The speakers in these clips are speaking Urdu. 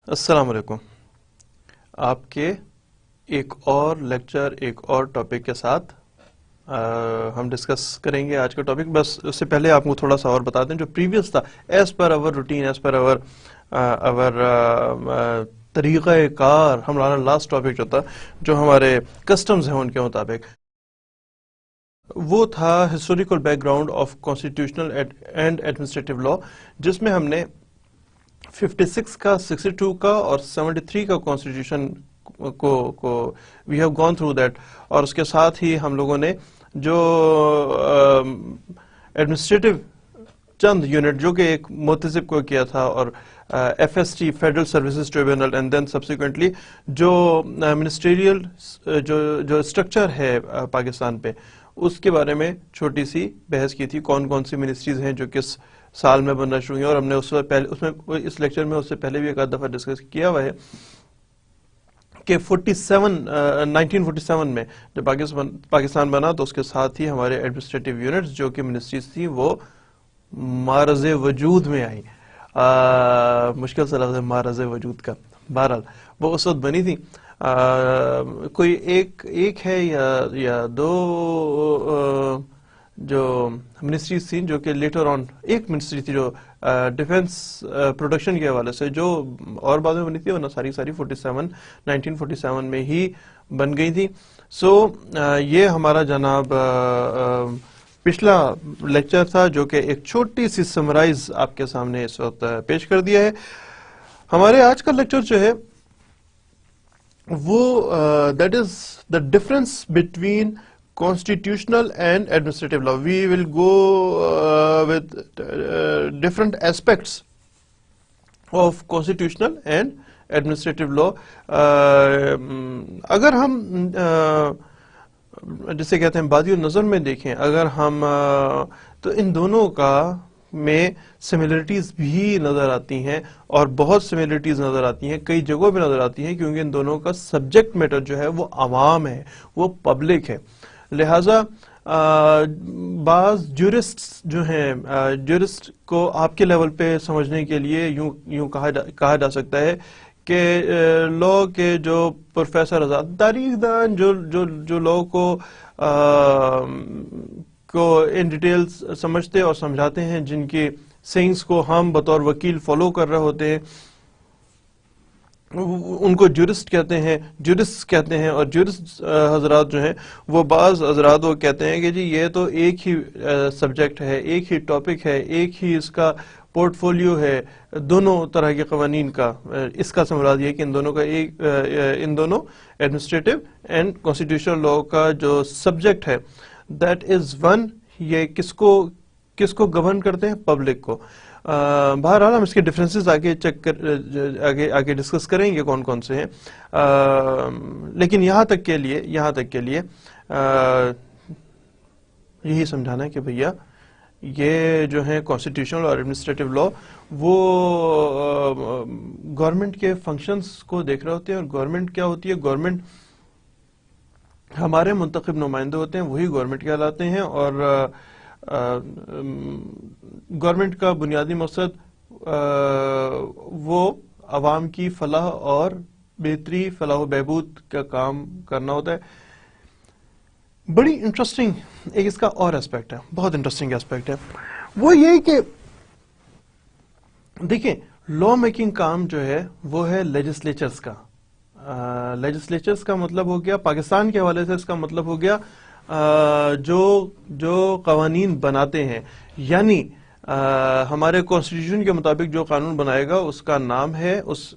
السلام علیکم. آپ کے ایک اور لیکچر ایک اور ٹاپک کے ساتھ ہم ڈسکس کریں گے آج کا ٹاپک. بس اس سے پہلے آپ کو تھوڑا سا اور بتا دیں جو پریویس تھا as per over routine as per over طریقہ کار. ہمارا لاسٹ ٹاپک جو تھا جو ہمارے کسٹمز ہیں ان کے مطابق وہ تھا historical background of constitutional and administrative law, جس میں ہم نے 56 کا 62 کا اور 73 کا کانسٹیٹیوشن کو we have gone through that. اور اس کے ساتھ ہی ہم لوگوں نے جو ایڈمنسٹریٹو چند یونٹ جو کہ ایک متضب کو کیا تھا اور F S T federal services tribunal and then subsequently جو منسٹریل جو اسٹرکچر ہے پاکستان پہ اس کے بارے میں چھوٹی سی بحث کی تھی. کون کون سی منسٹریز ہیں جو کس سال میں بننا شروع ہوئی، اور ہم نے اس لیکچر میں اس سے پہلے بھی ایک آدھ دفعہ ڈسکس کیا ہوا ہے کہ 1947 میں جب پاکستان بنا تو اس کے ساتھ ہی ہمارے ایڈمنسٹریٹو یونٹس جو کہ منسٹریز تھیں وہ معرض وجود میں آئی. مشکل سے لفظ ہے معرض وجود کا. بہرحال وہ اس وقت بنی تھی. کوئی ایک ہے یا دو جو منسٹریز تھیں جو کہ لیٹر آن، ایک منسٹری تھی جو ڈیفنس پروڈکشن کے حوالے سے جو اور بعد میں بنی تھی، ورنہ ساری 1947 میں ہی بن گئی تھی. سو یہ ہمارا جناب پچھلا لیکچر تھا جو کہ ایک چھوٹی سی سمرائز آپ کے سامنے اس وقت پیش کر دیا ہے. ہمارے آج کا لیکچر جو ہے وہ that is the difference between constitutional and administrative law. We will go with different aspects of constitutional and administrative law. اگر ہم جسے کہتے ہیں بادی النظر میں دیکھیں، اگر ہم تو ان دونوں کا میں سملرٹیز بھی نظر آتی ہیں اور بہت سملرٹیز نظر آتی ہیں، کئی جگہوں پہ نظر آتی ہیں کیونکہ ان دونوں کا سبجیکٹ میٹر جو ہے وہ عوام ہے، وہ پبلک ہے. لہٰذا بعض جورسٹ جو ہیں، جورسٹ کو آپ کے لیول پہ سمجھنے کے لیے یوں کہا جا سکتا ہے کہ لا کے جو پروفیسر آزاد تاریخ دان جو لا کو ان ڈیٹیلز سمجھتے اور سمجھاتے ہیں، جن کی سینگز کو ہم بطور وکیل فالو کر رہے ہوتے ہیں، ان کو جورسٹ کہتے ہیں. اور جورسٹ حضرات جو ہیں وہ بعض حضرات وہ کہتے ہیں کہ جی یہ تو ایک ہی سبجیکٹ ہے، ایک ہی ٹاپک ہے، ایک ہی اس کا پورٹ فولیو ہے دونوں طرح کے قوانین کا. اس کا مراد یہ کہ ان دونوں ایڈمنسٹریٹو اینڈ کانسٹیٹیوشنل لا کا جو سبجیکٹ ہے دیٹ از ون. یہ کس کو گورن کرتے ہیں؟ پبلک کو. بہرحال ہم اس کے ڈفرینسز آگے ڈسکس کریں گے کون کون سے ہیں، لیکن یہاں تک کے لیے یہی سمجھانا ہے کہ بھیا یہ جو ہے کانسٹیٹیوشنل اور ایڈمنسٹریٹو لا وہ گورنمنٹ کے فنکشنز کو دیکھ رہے ہوتے ہیں. اور گورنمنٹ کیا ہوتی ہے؟ گورنمنٹ ہمارے منتخب نمائندے ہوتے ہیں، وہی گورنمنٹ کہلاتے ہیں. اور گورنمنٹ کا بنیادی مقصد وہ عوام کی فلاح اور بہتری، فلاح و بہبود کا کام کرنا ہوتا ہے. بڑی انٹرسٹنگ ایک اس کا اور اسپیکٹ ہے، بہت انٹرسٹنگ اسپیکٹ ہے، وہ یہ کہ دیکھیں لا میکنگ کام جو ہے وہ ہے لیجسلیچرز کا. لیجسلیچرز کا مطلب ہو گیا پاکستان کے حوالے سے، اس کا مطلب ہو گیا جو قوانین بناتے ہیں. یعنی ہمارے کانسٹیٹیوشن کے مطابق جو قانون بنائے گا اس کا نام ہے، اس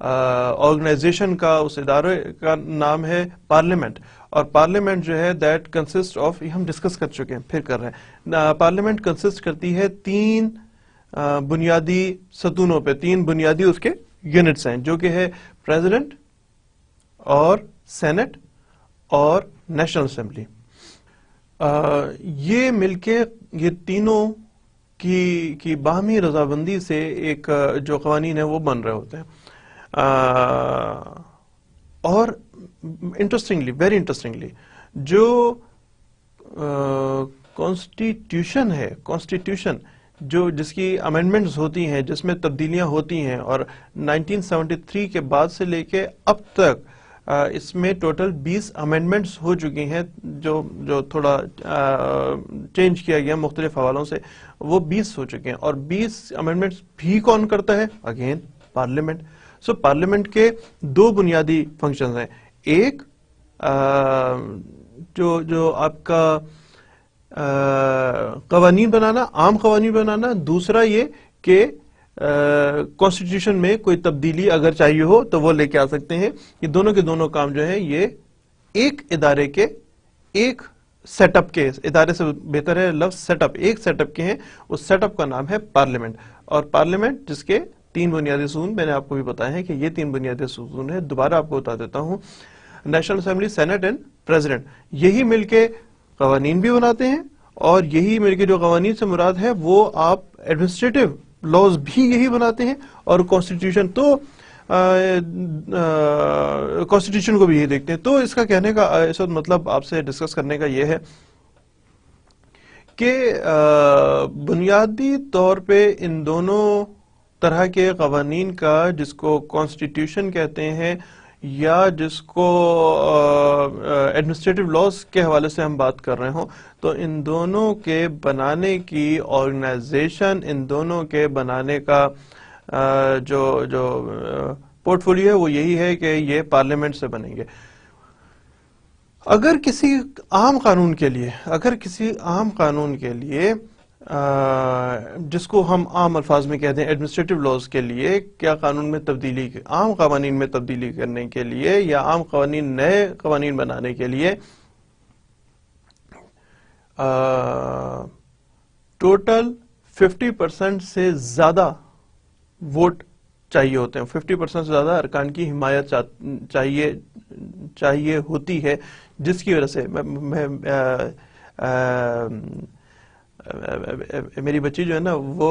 آرگنائزیشن کا، اس ادارے کا نام ہے پارلیمنٹ. اور پارلیمنٹ جو ہے دیٹ کنسسٹ آف، ہم ڈسکس کر چکے ہیں پھر کر رہے ہیں، پارلیمنٹ کنسسٹ کرتی ہے 3 بنیادی ستونوں پہ، 3 بنیادی اس کے یونٹس ہیں جو کہ ہے پریزیڈنٹ اور سینٹ اور نیشنل اسمبلی. یہ مل کے یہ تینوں کی باہمی رضامندی سے ایک جو قوانین ہیں وہ بن رہے ہوتے ہیں. اور انٹرسٹنگلی, ویری انٹرسٹنگلی, جو کانسٹیٹیوشن ہے, کانسٹیٹیوشن جو جس کی امینڈمنٹس ہوتی ہیں, جس میں تبدیلیاں ہوتی ہیں, اور 1973 کے بعد سے لے کے اب تک اس میں ٹوٹل 20 امینڈمنٹس ہو چکی ہیں, جو تھوڑا چینج کیا گیا مختلف حوالوں سے, وہ 20 ہو چکے ہیں. اور 20 امینڈمنٹس بھی کون کرتا ہے؟ Again parliament. سو پارلیمنٹ کے دو بنیادی فنکشنز ہیں. ایک جو آپ کا قوانین بنانا, عام قوانین بنانا. دوسرا یہ کہ کانسٹیٹیوشن میں کوئی تبدیلی اگر چاہیے ہو تو وہ لے کے آ سکتے ہیں. یہ دونوں کے دونوں کام جو ہیں یہ ایک ادارے کے, ایک سیٹ اپ کے, ادارے سے بہتر ہے لفظ سیٹ اپ, ایک سیٹ اپ کے ہیں. اس سیٹ اپ کا نام ہے پارلیمنٹ. اور پارلیمنٹ جس کے 3 بنیادی ستون میں نے آپ کو بھی بتایا ہے کہ یہ 3 بنیادی ستون ہے. دوبارہ آپ کو بتا دیتا ہوں, national assembly, senate and president, یہی مل کے قوانین بھی بناتے ہیں, اور یہی مل کے جو قوانین سے مراد ہے وہ آپ ایڈمنسٹریٹو لاز بھی یہی بناتے ہیں, اور کانسٹیٹیوشن تو کانسٹیٹیوشن کو بھی یہی دیکھتے ہیں. تو اس کا کہنے کا اس وقت مطلب آپ سے ڈسکس کرنے کا یہ ہے کہ بنیادی طور پہ ان دونوں طرح کے قوانین کا, جس کو کانسٹیٹیوشن کہتے ہیں یا جس کو ایڈمنسٹریٹو لاز کے حوالے سے ہم بات کر رہے ہوں, تو ان دونوں کے بنانے کی آرگنائزیشن, ان دونوں کے بنانے کا جو پورٹ فولیو ہے وہ یہی ہے کہ یہ پارلیمنٹ سے بنیں گے. اگر کسی عام قانون کے لیے جس کو ہم عام الفاظ میں کہتے ہیں ایڈمنسٹریٹو لاز کے لیے, کیا قانون میں تبدیلی, عام قوانین میں تبدیلی کرنے کے لیے یا عام قوانین, نئے قوانین بنانے کے لیے ٹوٹل 50% سے زیادہ ووٹ چاہیے ہوتے ہیں, 50% سے زیادہ ارکان کی حمایت چاہیے ہوتی ہے, جس کی وجہ سے میری بچی جو ہے نا وہ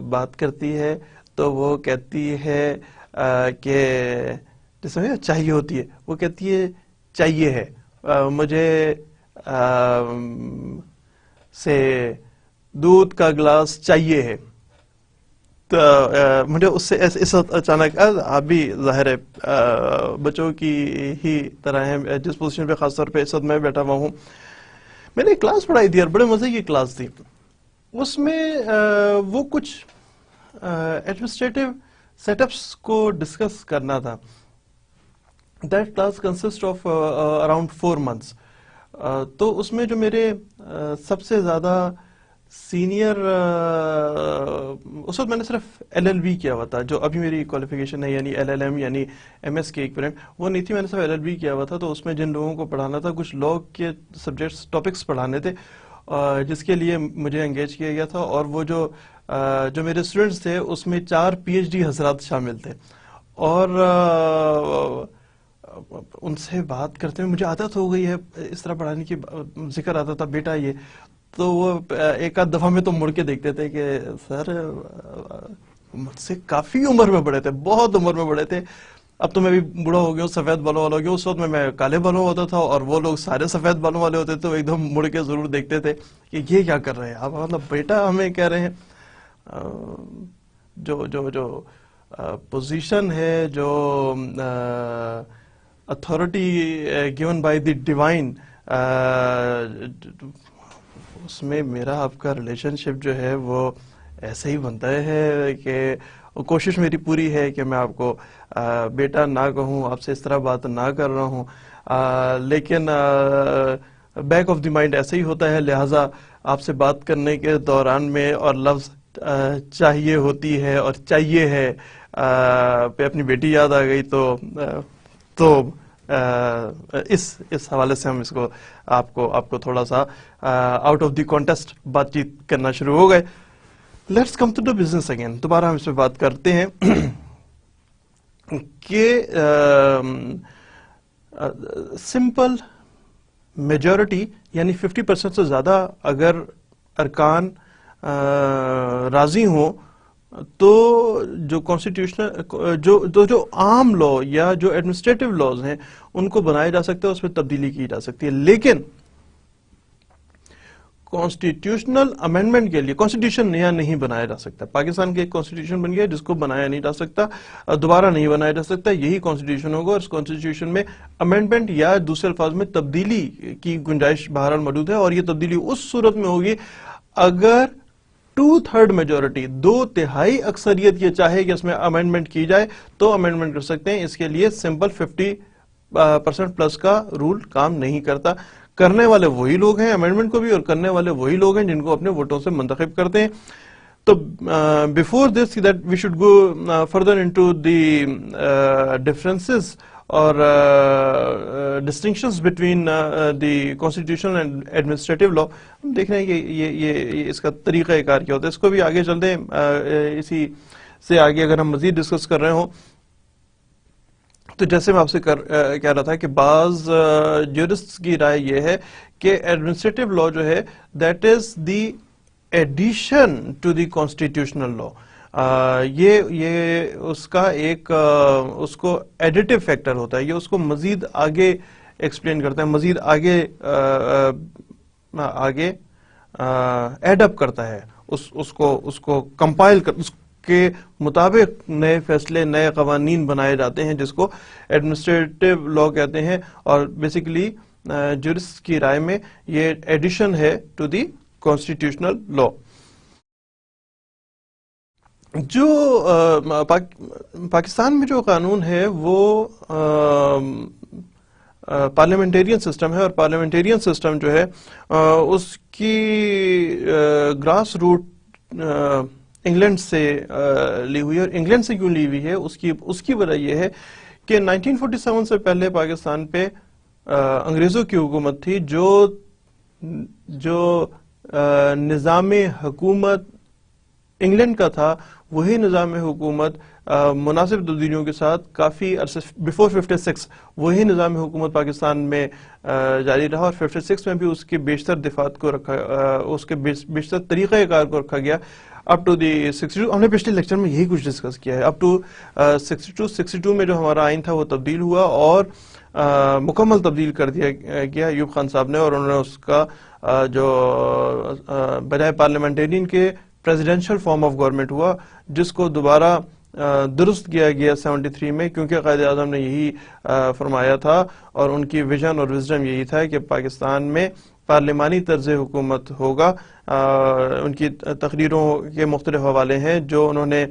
بات کرتی ہے تو وہ کہتی ہے کہ جس میں چاہیے ہوتی ہے, وہ کہتی ہے چاہیے ہے, مجھے سے دودھ کا گلاس چاہیے ہے. تو مجھے اس سے اس وقت اچانک, آپ بھی ظاہر ہے بچوں کی ہی طرح ہیں جس پوزیشن پہ خاص طور پہ اس وقت میں بیٹھا ہوا ہوں. میں نے ایک کلاس پڑھائی تھی اور بڑے مزے کی کلاس تھی. اس میں وہ کچھ ایڈمنسٹریٹو سیٹ اپس کو ڈسکس کرنا تھا. That class consist of around 4 months. تو اس میں جو میرے سب سے زیادہ سینئر, اس وقت میں نے صرف LLB کیا ہوا تھا, جو ابھی میری کوالیفیکیشن ہے, یعنی LLM یعنی MS کے ایکویلنٹ, وہ نہیں تھی. میں نے صرف LLB کیا ہوا تھا. تو اس میں جن لوگوں کو پڑھانا تھا, کچھ لاء کے سبجیکٹس, ٹاپکس پڑھانے تھے, جس کے لیے مجھے انگیج کیا گیا تھا. اور وہ جو میرے اسٹوڈنٹس تھے اس میں 4 PhD حضرات شامل تھے. اور ان سے بات کرتے ہوئے مجھے عادت ہو گئی ہے اس طرح پڑھانے کی, ذکر آتا تھا بیٹا یہ, تو وہ ایک آدھ دفعہ میں تو مڑ کے دیکھتے تھے کہ سر مجھ سے کافی عمر میں بڑے تھے, بہت عمر میں بڑے تھے. اب تو میں بھی بوڑھا ہو گیا ہوں, سفید بالوں والا ہو گیا. اس وقت میں کالے بالوں ہوتا تھا اور وہ لوگ سارے سفید بالوں والے ہوتے تھے. تو ایک دم مڑ کے ضرور دیکھتے تھے کہ یہ کیا کر رہے ہیں آپ, مطلب بیٹا ہمیں کہہ رہے ہیں. جو پوزیشن ہے, جو authority given by the divine, اس میں میرا آپ کا ریلیشن شپ جو ہے وہ ایسے ہی بنتا ہے کہ کوشش میری پوری ہے کہ میں آپ کو بیٹا نہ کہوں, آپ سے اس طرح بات نہ کر رہا ہوں, لیکن بیک آف دی مائنڈ ایسے ہی ہوتا ہے. لہٰذا آپ سے بات کرنے کے دوران میں اور لفظ چاہیے ہوتی ہے اور چاہیے ہے پہ اپنی بیٹی یاد آ گئی. تو اس حوالے سے ہم اس کو آپ کو تھوڑا سا آؤٹ آف دی کانٹیکسٹ بات چیت کرنا شروع ہو گئے. Let's come to the business again. دوبارہ ہم اس پہ بات کرتے ہیں کہ سمپل میجورٹی یعنی 50% سے زیادہ اگر ارکان راضی ہوں تو جو کانسٹیٹیوشنل جو عام لا یا جو ایڈمنسٹریٹو لاز ہیں ان کو بنایا جا سکتا ہے، اس میں تبدیلی کی جا سکتی ہے. لیکن کانسٹیٹیوشنل امینڈمنٹ کے لیے کانسٹیٹیوشن نیا نہیں بنایا جا سکتا. پاکستان کے ایک کانسٹیٹیوشن بن گیا جس کو بنایا نہیں جا سکتا، دوبارہ نہیں بنایا جا سکتا. یہی کانسٹیٹیوشن ہوگا اور اس کانسٹیٹیوشن میں امینڈمنٹ یا دوسرے الفاظ میں تبدیلی کی گنجائش بہرحال موجود ہے، اور یہ تبدیلی اس صورت میں ہوگی اگر 2/3 میجورٹی، 2/3 اکثریت یہ چاہے کہ اس میں امینڈمنٹ کی جائے تو امینڈمنٹ کر سکتے ہیں. اس کے لیے سمپل 50% پلس کا رول کام نہیں کرتا. کرنے والے وہی لوگ ہیں امینڈمنٹ کو بھی، اور کرنے والے وہی لوگ ہیں جن کو اپنے ووٹوں سے منتخب کرتے ہیں. تو before this that we should go further into the differences اور distinctions between the constitutional and administrative law. ہم دیکھ رہے ہیں کہ یہ اس کا طریقہ کار کیا ہوتا ہے. اس کو بھی آگے چلتے ہیں، اسی سے آگے اگر ہم مزید ڈسکس کر رہے ہوں تو جیسے میں آپ سے کہہ رہا تھا کہ بعض جورسٹس کی رائے یہ ہے کہ ایڈمنسٹریٹو لا جو ہے that is the addition to the constitutional law. یہ اس کا ایک اس کو ایڈیٹو فیکٹر ہوتا ہے، یہ اس کو مزید آگے ایکسپلین کرتا ہے، مزید آگے ایڈ اپ کرتا ہے، اس کو کمپائل کر، اس کے مطابق نئے فیصلے، نئے قوانین بنائے جاتے ہیں جس کو ایڈمنسٹریٹو لا کہتے ہیں. اور بیسیکلی جورسٹ کی رائے میں یہ ایڈیشن ہے ٹو دی کانسٹیٹیوشنل لا. جو پاکستان میں جو قانون ہے وہ پارلیمنٹیرین سسٹم ہے، اور پارلیمنٹیرین سسٹم جو ہے اس کی گراس روٹ انگلینڈ سے لی ہوئی ہے. اور انگلینڈ سے کیوں لی ہوئی ہے اس کی وجہ یہ ہے کہ 1947 سے پہلے پاکستان پہ انگریزوں کی حکومت تھی. جو نظام حکومت انگلینڈ کا تھا وہی نظام حکومت مناسب تبدیلیوں کے ساتھ کافی عرصے بفور 56 وہی نظام حکومت پاکستان میں جاری رہا، اور 56 میں بھی اس کے بیشتر دفعات کو رکھا، اس کے بیشتر طریقہ کار کو رکھا گیا. اپ ٹو دی 62 ہم نے پچھلے لیکچر میں یہی کچھ ڈسکس کیا ہے. اپ ٹو 62 میں جو ہمارا آئین تھا وہ تبدیل ہوا اور مکمل تبدیل کر دیا گیا ایوب خان صاحب نے، اور انہوں نے اس کا جو بجائے پارلیمنٹیرین کے پریزیڈینشل فارم آف گورنمنٹ ہوا، جس کو دوبارہ درست کیا گیا 73 میں، کیونکہ قائد اعظم نے یہی فرمایا تھا اور ان کی ویژن اور وزڈم یہی تھا کہ پاکستان میں پارلیمانی طرز حکومت ہوگا. ان کی تقریروں کے مختلف حوالے ہیں جو انہوں نے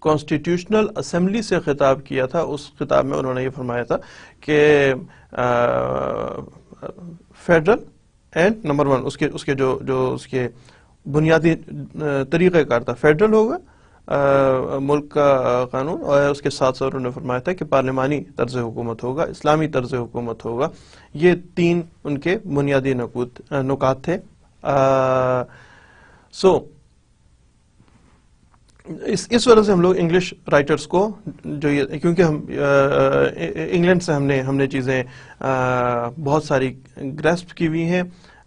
کانسٹیٹیوشنل اسمبلی سے خطاب کیا تھا. اس خطاب میں انہوں نے یہ فرمایا تھا کہ فیڈرل اینڈ نمبر 1 اس کے بنیادی طریقہ کار تھا، فیڈرل ہوگا ملک کا قانون، اور اس کے ساتھ ساتھ انہوں نے فرمایا تھا کہ پارلیمانی طرز حکومت ہوگا، اسلامی طرز حکومت ہوگا. یہ 3 ان کے بنیادی نکات تھے. اس وجہ سے ہم لوگ انگلش رائٹرز کو جو یہ، کیونکہ ہم انگلینڈ سے ہم نے چیزیں بہت ساری گریسپ کی ہوئی ہیں،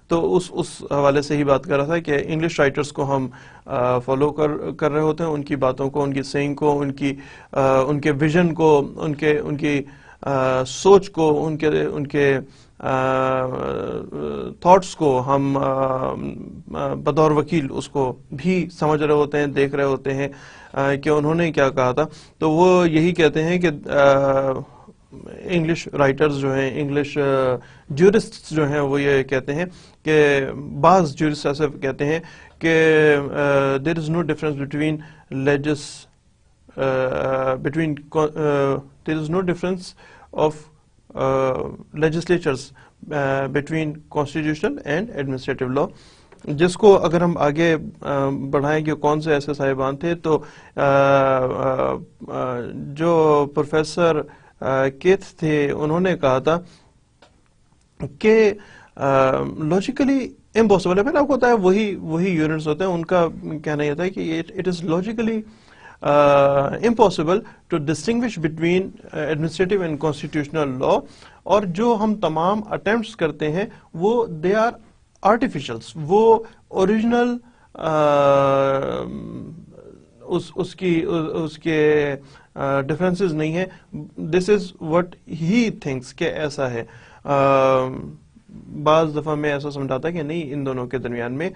تو اس حوالے سے ہی بات کر رہا تھا کہ انگلش رائٹرز کو ہم فالو کر رہے ہوتے ہیں، ان کی باتوں کو، ان کی سینگ کو، ان کے ویژن کو، ان کی سوچ کو، ان کے تھاٹس کو ہم بطور وکیل اس کو بھی سمجھ رہے ہوتے ہیں، دیکھ رہے ہوتے ہیں کہ انہوں نے کیا کہا تھا. تو وہ یہی کہتے ہیں کہ انگلش رائٹرز جو ہیں، انگلش جورسٹس جو ہیں، وہ یہ کہتے ہیں کہ بعض جورسٹ ایسے کہتے ہیں کہ there is no difference there is no difference of legislatures between constitutional and administrative law. جس کو اگر ہم آگے بڑھائیں کہ کون سے ایسے صاحبان تھے، تو جو پروفیسر کیتھ تھے انہوں نے کہا تھا کہ لاجیکلی امپاسبل ہے. پھر آپ کو ہوتا ہے وہی یونٹس ہوتے ہیں، ان کا کہنا یہ تھا کہ it is logically impossible to distinguish between administrative and constitutional law. اور جو ہم تمام اٹیمپٹس کرتے ہیں وہ دے آر آرٹیفیشلس، وہ اوریجنل اس کے ڈفرینسز نہیں ہیں. دس از وٹ ہی تھنکس کہ ایسا ہے. بعض دفعہ میں ایسا سمجھاتا کہ نہیں، ان دونوں کے درمیان میں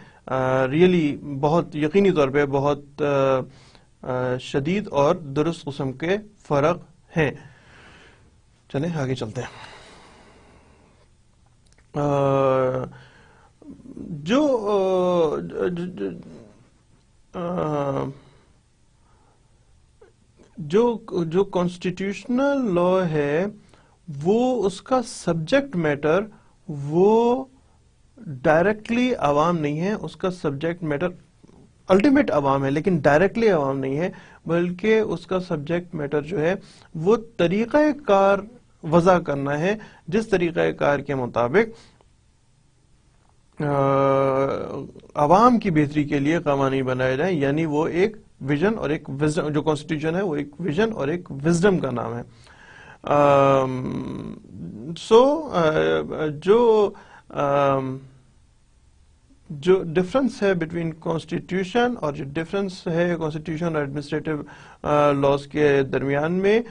ریئلی بہت یقینی طور پہ بہت شدید اور درست قسم کے فرق ہیں. چلیں آگے چلتے ہیں. جو کانسٹیٹیوشنل لا ہے وہ اس کا سبجیکٹ میٹر وہ ڈائریکٹلی عوام نہیں ہے، اس کا سبجیکٹ میٹر الٹیمیٹ عوام ہے لیکن ڈائریکٹلی عوام نہیں ہے، بلکہ اس کا سبجیکٹ میٹر جو ہے وہ طریقہ کار وضع کرنا ہے جس طریقہ کار کے مطابق عوام کی بہتری کے لیے قوانین بنائے جائیں. یعنی وہ ایک ویژن اور ایک وزڈم، جو کانسٹیٹیوشن ہے وہ ایک ویژن اور ایک وزڈم کا نام ہے. جو ڈفرنس ہے بٹوین کانسٹیٹیوشن اور جو ڈفرنس ہے کانسٹیٹیوشن اور ایڈمنسٹریٹو لاز کے درمیان میں،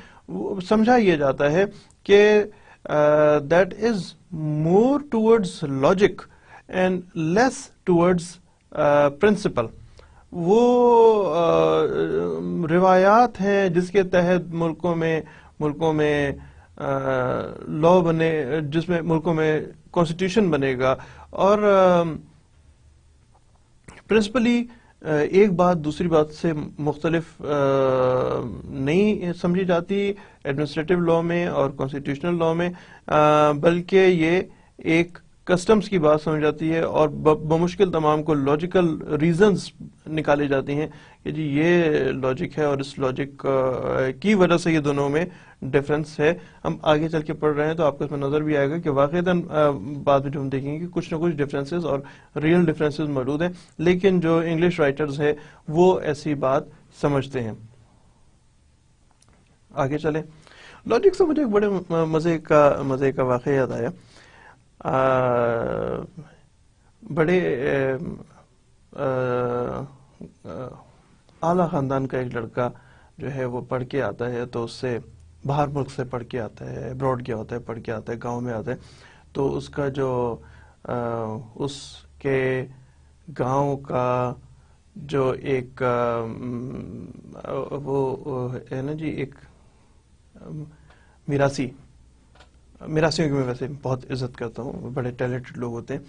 سمجھا یہ جاتا ہے کہ that is more towards logic and less towards principle. وہ روایات ہیں جس کے تحت ملکوں میں لا بنے، جس میں ملکوں میں کانسٹیٹیوشن بنے گا، اور پرنسپلی ایک بات دوسری بات سے مختلف نہیں سمجھی جاتی ایڈمنسٹریٹو لا میں اور کانسٹیٹیوشنل لا میں، بلکہ یہ ایک کسٹمز کی بات سمجھ جاتی ہے اور بمشکل تمام کو لاجیکل ریزنز نکالے جاتے ہیں کہ جی یہ لاجک ہے اور اس لاجک کی وجہ سے یہ دونوں میں ڈفرنس ہے. ہم آگے چل کے پڑھ رہے ہیں تو آپ کو اس میں نظر بھی آئے گا کہ واقعتاً بعد میں جو ہم دیکھیں گے کہ کچھ نہ کچھ ڈفرینسز اور ریئل ڈفرینسز موجود ہیں، لیکن جو انگلش رائٹرز ہیں وہ ایسی بات سمجھتے ہیں. آگے چلیں. لاجک سے مجھے ایک بڑے مزے کا واقعہ یاد آیا. بڑے اعلیٰ خاندان کا ایک لڑکا جو ہے وہ پڑھ کے آتا ہے، تو اس سے باہر ملک سے پڑھ کے آتا ہے، ابراڈ گیا ہوتا ہے، پڑھ کے آتا ہے، گاؤں میں آتا ہے. تو اس کا جو اس کے گاؤں کا جو ایک وہ ہے نا جی، ایک میراثیوں کی میں ویسے بہت عزت کرتا ہوں، بڑے ٹیلنٹڈ لوگ ہوتے ہیں،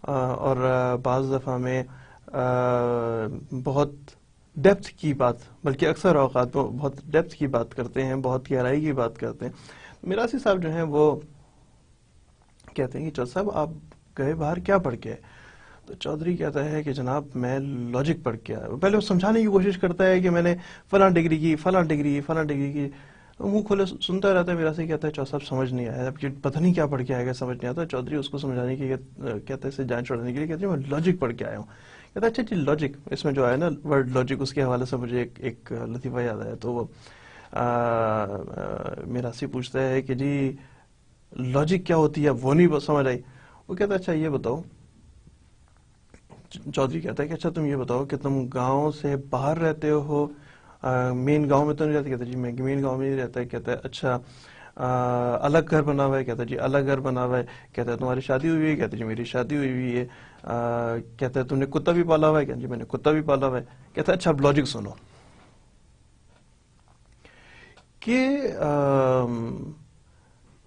اور بعض دفعہ میں بہت ڈیپتھ کی بات، بلکہ اکثر اوقات وہ بہت ڈیپتھ کی بات کرتے ہیں، بہت گہرائی کی بات کرتے ہیں. میراثی صاحب جو ہیں وہ کہتے ہیں کہ چودھری صاحب آپ گئے باہر کیا پڑھ کے آئے؟ تو چودھری کہتا ہے کہ جناب میں لاجک پڑھ کے آیا. پہلے وہ سمجھانے کی کوشش کرتا ہے کہ میں نے فلاں ڈگری کی، منہ کھولے سنتا رہتا ہے. میرا سے کہتا ہے چودھری صاحب سمجھ نہیں آیا، اب پتہ نہیں کیا پڑھ کے آئے گا، سمجھ نہیں آتا. چودھری اس کو سمجھانے کی کہتا ہے، اسے جان چھوڑانے کے لیے کہتے ہیں میں لاجک پڑھ کے آیا ہوں. کہتا ہے اچھا جی لاجک، اس میں جو آیا نا ورڈ لاجک، اس کے حوالے سے مجھے ایک لطیفہ یاد آیا. تو وہ میرا سے پوچھتا ہے کہ جی لاجک کیا ہوتی ہے، وہ نہیں سمجھ آئی. وہ کہتا ہے اچھا یہ بتاؤ. چودھری کہتا ہے کہ اچھا تم یہ بتاؤ کہ تم گاؤں سے باہر رہتے ہو، مین گاؤں میں تو نہیں رہتا؟ کہتا ہے جی میں مین گاؤں میں نہیں رہتا ہے. کہتا ہے اچھا الگ گھر بنا ہوا ہے؟ کہتا ہے جی الگ گھر بنا ہوا ہے. کہتا ہے تمہاری شادی ہوئی ہے؟ کہتا ہے جی میری شادی ہوئی ہے. کہتا ہے تم نے کتا بھی پالا ہوا ہے؟ کہتا ہے جی میں نے کتا بھی پالا ہوا ہے. کہتا ہے اچھا اب لاجک سنو کہ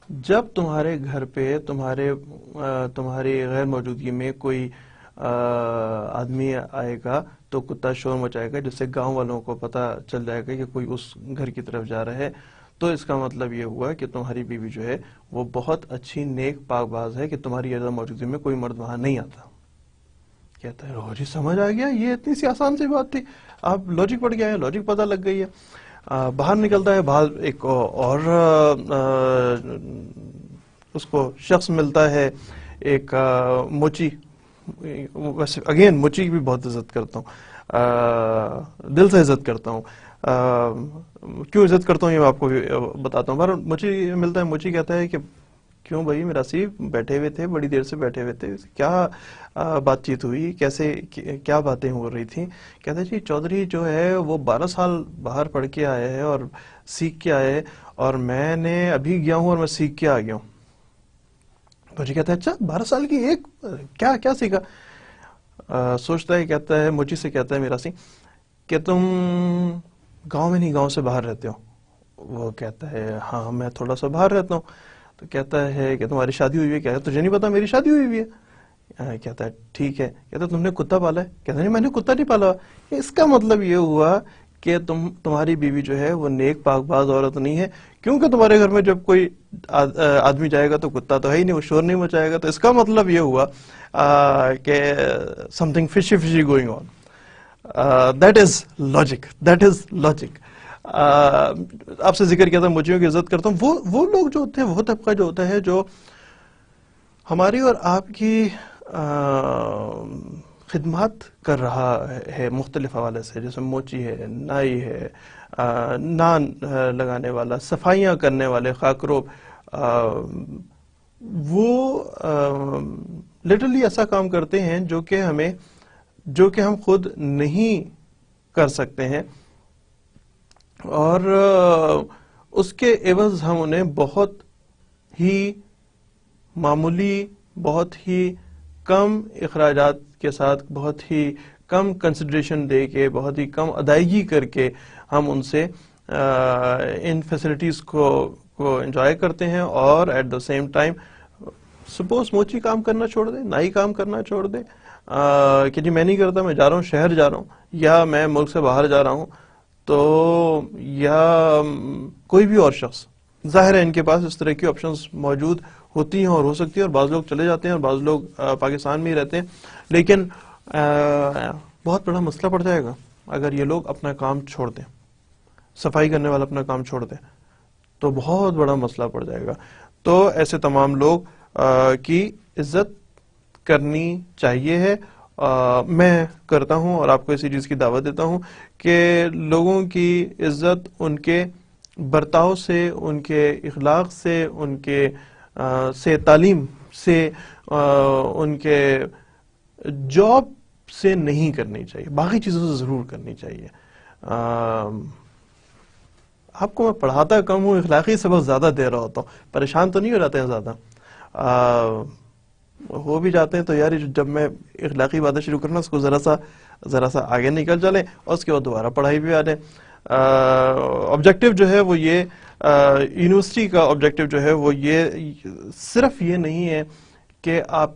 جب تمہارے گھر پہ تمہاری غیر موجودگی میں کوئی آدمی آئے گا تو کتا شور مچائے گا، جس سے گاؤں والوں کو پتہ چل جائے گا کہ کوئی اس گھر کی طرف جا رہا ہے، تو اس کا مطلب یہ ہوا کہ تمہاری بیوی جو ہے وہ بہت اچھی نیک پاک باز ہے کہ تمہاری غیر موجودگی میں کوئی مرد وہاں نہیں آتا. کہتا ہے جی سمجھ آ گیا، یہ اتنی سی آسان سی بات تھی، آپ لاجک پڑھ کے آئے، لاجک پتہ لگ گئی ہے. باہر نکلتا ہے، باہر ایک اور اس کو شخص ملتا ہے، ایک موچی. ویسے اگین موچی کی بھی بہت عزت کرتا ہوں، دل سے عزت کرتا ہوں. کیوں عزت کرتا ہوں یہ میں آپ کو بھی بتاتا ہوں. پر مجھے ملتا ہے، مجھے کہتا ہے کہ کیوں بھائی میراسی باٹھے ہوئے تھے، بڑی دیر سے بیٹھے ہوئے تھے، کیا بات چیت ہوئی، کیسے کیا باتیں ہو رہی تھیں؟ کہتا ہے جی چودھری جو ہے وہ 12 سال باہر پڑھ کے آیا ہے اور سیکھ کے آیا ہے، اور میں نے ابھی گیا ہوں اور میں سیکھ کے آ گیا ہوں. مجھے کہتا ہے اچھا 12 سال کی ایک کیا سیکھا؟ سوچتا ہے، کہتا ہے مجھے سے کہتا ہے میراسی کہ تم گاؤں میں نہیں گاؤں سے باہر رہتے ہو. وہ کہتا ہے ہاں میں تھوڑا سا باہر رہتا ہوں. تو کہتا ہے کہ تمہاری شادی ہوئی ہے؟ کہتا ہے تجھے نہیں پتا میری شادی ہوئی ہے؟ کہتا ہے ٹھیک ہے. کہتا ہے تم نے کتا پالا ہے؟ کہتا ہے نہیں میں نے کتا نہیں پالا. اس کا مطلب یہ ہوا کہ تمہاری بیوی جو ہے وہ نیک پاک باز عورت نہیں ہے، کیونکہ تمہارے گھر میں جب کوئی آدمی جائے گا تو کتا تو ہے ہی نہیں، وہ شور نہیں مچائے گا. تو اس کا مطلب یہ ہوا کہ something fishy going on. That is logic, that is logic. آپ سے ذکر کیا تھا مجھے کی عزت کرتا ہوں. وہ لوگ جو ہوتے ہیں، وہ طبقہ جو ہوتا ہے جو ہماری اور آپ کی خدمات کر رہا ہے مختلف حوالے سے، جیسے موچی ہے، نائی ہے، نان لگانے والا، صفائیاں کرنے والے، خاکروب، وہ لٹرلی ایسا کام کرتے ہیں جو کہ ہم خود نہیں کر سکتے ہیں، اور اس کے عوض ہم انہیں بہت ہی معمولی، بہت ہی کم اخراجات کے ساتھ، بہت ہی کم کنسیڈریشن دے کے، بہت ہی کم ادائیگی کر کے ہم ان سے ان فیسلٹیز کو انجوائے کرتے ہیں. اور at the same time suppose موچی کام کرنا چھوڑ دے، نائی کام کرنا چھوڑ دے کہ جی میں نہیں کرتا، میں جا رہا ہوں، شہر جا رہا ہوں، یا میں ملک سے باہر جا رہا ہوں، تو یا کوئی بھی اور شخص، ظاہر ہے ان کے پاس اس طرح کی آپشنز موجود ہوتی ہیں اور ہو سکتی ہیں، اور بعض لوگ چلے جاتے ہیں اور بعض لوگ پاکستان میں ہی رہتے ہیں. لیکن بہت بڑا مسئلہ پڑ جائے گا اگر یہ لوگ اپنا کام چھوڑ دیں، صفائی کرنے والا اپنا کام چھوڑ دیں، تو بہت بڑا مسئلہ پڑ جائے گا. تو ایسے تمام لوگ کی عزت کرنی چاہیے ہے. میں کرتا ہوں اور آپ کو اسی چیز کی دعوت دیتا ہوں کہ لوگوں کی عزت ان کے برتاؤ سے، ان کے اخلاق سے، ان کے تعلیم سے، ان کے جاب سے نہیں کرنی چاہیے، باقی چیزوں سے ضرور کرنی چاہیے. آپ کو میں پڑھاتا کم ہوں، اخلاقی سبق زیادہ دے رہا ہوتا ہوں، پریشان تو نہیں ہو جاتے ہیں زیادہ؟ ہو بھی جاتے ہیں تو یار جب میں اخلاقی باتیں شروع کرنا اس کو ذرا سا آگے نکل چلیں اور اس کے بعد دوبارہ پڑھائی بھی آ جائیں. آبجیکٹو جو ہے وہ یہ، یونیورسٹی کا آبجیکٹو جو ہے وہ یہ صرف یہ نہیں ہے کہ آپ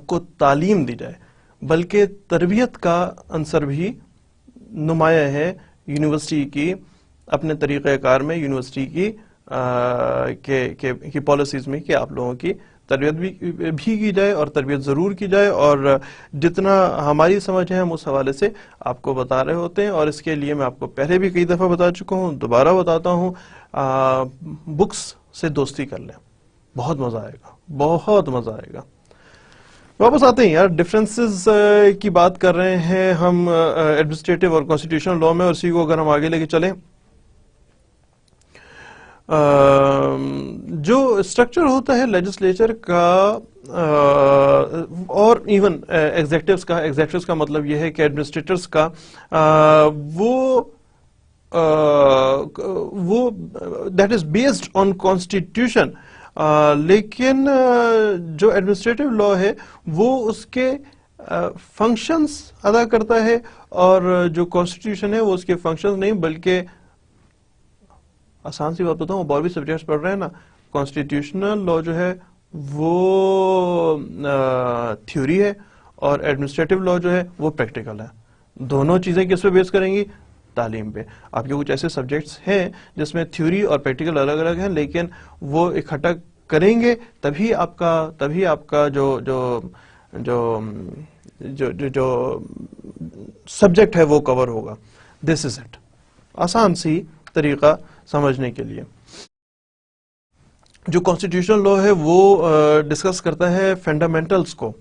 کو تعلیم دی جائے، بلکہ تربیت کا عنصر بھی نمایاں ہے یونیورسٹی کی اپنے طریقہ کار میں، یونیورسٹی کی پالیسیز میں، کہ آپ لوگوں کی تربیت بھی کی جائے، اور تربیت ضرور کی جائے. اور جتنا ہماری سمجھ ہے ہم اس حوالے سے آپ کو بتا رہے ہوتے ہیں، اور اس کے لیے میں آپ کو پہلے بھی کئی دفعہ بتا چکا ہوں، دوبارہ بتاتا ہوں. بکس سے دوستی کر لیں، بہت مزہ آئے گا، بہت مزہ آئے گا. واپس آتے ہیں یار، ڈفرینسز کی بات کر رہے ہیں ہم ایڈمنسٹریٹو اور کانسٹیٹیوشنل لا میں، اور اسی کو اگر ہم آگے لے کے چلیں، جو اسٹرکچر ہوتا ہے لیجسلیچر کا اور ایون ایگزیکٹوز کا مطلب یہ ہے کہ ایڈمنسٹریٹرز کا، وہ that is based on constitution. لیکن جو ایڈمنسٹریٹو لا ہے وہ اس کے فنکشنز ادا کرتا ہے، اور جو کانسٹیٹیوشن ہے وہ اس کے فنکشنز نہیں، بلکہ آسان سی بات بتاؤں، وہ اور بھی سبجیکٹس پڑھ رہے ہیں نا، کانسٹیٹیوشنل لا جو ہے وہ تھیوری ہے، اور ایڈمنسٹریٹو لا جو ہے وہ پریکٹیکل ہے. دونوں چیزیں کس پہ بیس کریں گی؟ تعلیم پہ. آپ کے کچھ ایسے سبجیکٹس ہیں جس میں تھیوری اور پریکٹیکل الگ الگ ہیں، لیکن وہ اکٹھا کریں گے تبھی آپ کا جو سبجیکٹ ہے وہ کور ہوگا. دس از اٹ، آسان سی طریقہ سمجھنے کے لیے. جو کانسٹیٹیوشنل لا ہے وہ ڈسکس کرتا ہے فنڈامنٹلز کو،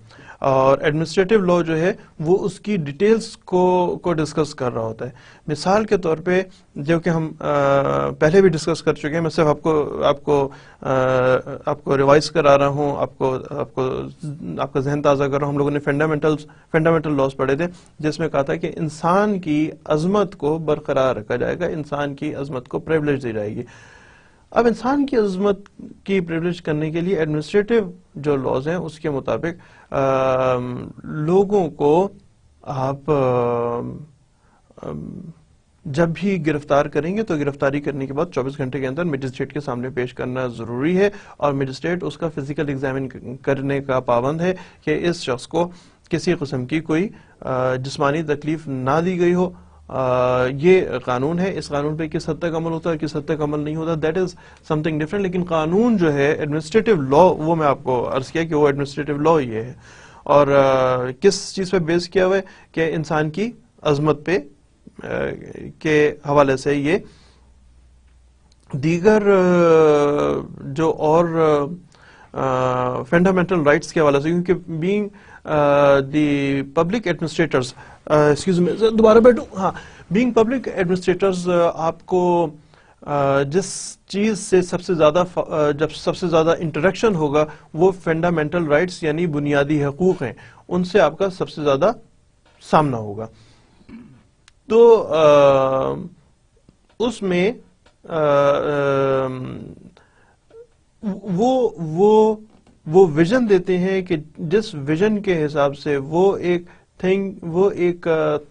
اور ایڈمنسٹریٹو لا جو ہے وہ اس کی ڈیٹیلز کو ڈسکس کر رہا ہوتا ہے. مثال کے طور پہ جو کہ ہم پہلے بھی ڈسکس کر چکے ہیں، میں صرف آپ کو ریوائز کرا رہا ہوں، آپ کا ذہن تازہ کر رہا ہوں. ہم لوگوں نے فنڈامنٹل لاز پڑھے تھے جس میں کہا تھا کہ انسان کی عظمت کو برقرار رکھا جائے گا، انسان کی عظمت کو پریولیج دی جائے گی. اب انسان کی عظمت کی پریولیج کرنے کے لیے ایڈمنسٹریٹو جو لاز ہیں اس کے مطابق لوگوں کو آپ جب بھی گرفتار کریں گے تو گرفتاری کرنے کے بعد 24 گھنٹے کے اندر مجسٹریٹ کے سامنے پیش کرنا ضروری ہے، اور مجسٹریٹ اس کا فزیکل ایگزامن کرنے کا پابند ہے کہ اس شخص کو کسی قسم کی کوئی جسمانی تکلیف نہ دی گئی ہو. یہ قانون ہے. اس قانون پہ کس حد تک عمل ہوتا ہے اور کس حد تک عمل نہیں ہوتا، that is some thing different. لیکن قانون جو ہے ایڈمنسٹریٹو لا، وہ میں آپ کو عرض کیا کہ وہ ایڈمنسٹریٹو لا یہ ہے، اور کس چیز پہ بیس کیا ہوا ہے کہ انسان کی عظمت پہ کے حوالے سے. یہ دیگر جو اور فنڈامنٹل رائٹس کے حوالے سے، کیونکہ being the public administrators, excuse me دوبارہ بیٹھوں، ہاں، بینگ پبلک ایڈمنسٹریٹرز آپ کو جس چیز سے جب سب سے زیادہ انٹریکشن ہوگا وہ فنڈامنٹل رائٹس یعنی بنیادی حقوق ہیں، ان سے آپ کا سب سے زیادہ سامنا ہوگا. تو اس میں وہ ویژن دیتے ہیں کہ جس ویژن کے حساب سے وہ ایک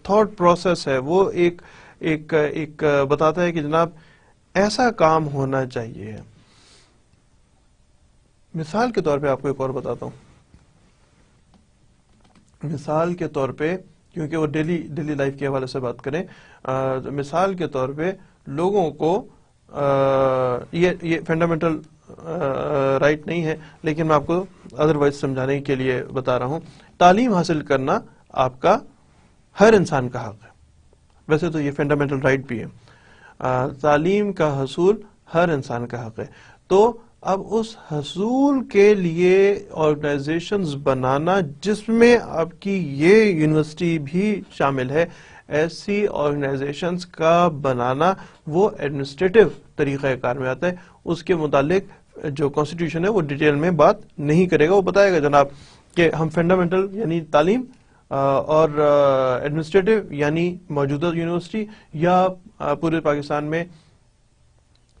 تھاٹ پروسیس ہے، وہ ایک بتاتا ہے کہ جناب ایسا کام ہونا چاہیے. مثال کے طور پہ آپ کو ایک اور بتاتا ہوں. مثال کے طور پہ، کیونکہ وہ ڈیلی لائف کے حوالے سے بات کریں، مثال کے طور پہ لوگوں کو یہ فنڈامنٹل رائٹ نہیں ہے، لیکن میں آپ کو ادروائز سمجھانے کے لیے بتا رہا ہوں. تعلیم حاصل کرنا آپ کا ہر انسان کا حق ہے. ویسے تو یہ فنڈامنٹل رائٹ بھی ہے. تعلیم کا حصول ہر انسان کا حق ہے. تو اب اس حصول کے لیے آرگنائزیشنز بنانا جس میں آپ کی یہ یونیورسٹی بھی شامل ہے، ایسی آرگنائزیشنز کا بنانا وہ ایڈمنسٹریٹو طریقہ کار میں آتا ہے. اس کے متعلق جو کانسٹیٹیوشن ہے وہ ڈیٹیل میں بات نہیں کرے گا. وہ بتائے گا جناب کہ ہم فنڈامنٹل یعنی تعلیم اور ایڈمنسٹریٹو یعنی موجودہ یونیورسٹی یا پورے پاکستان میں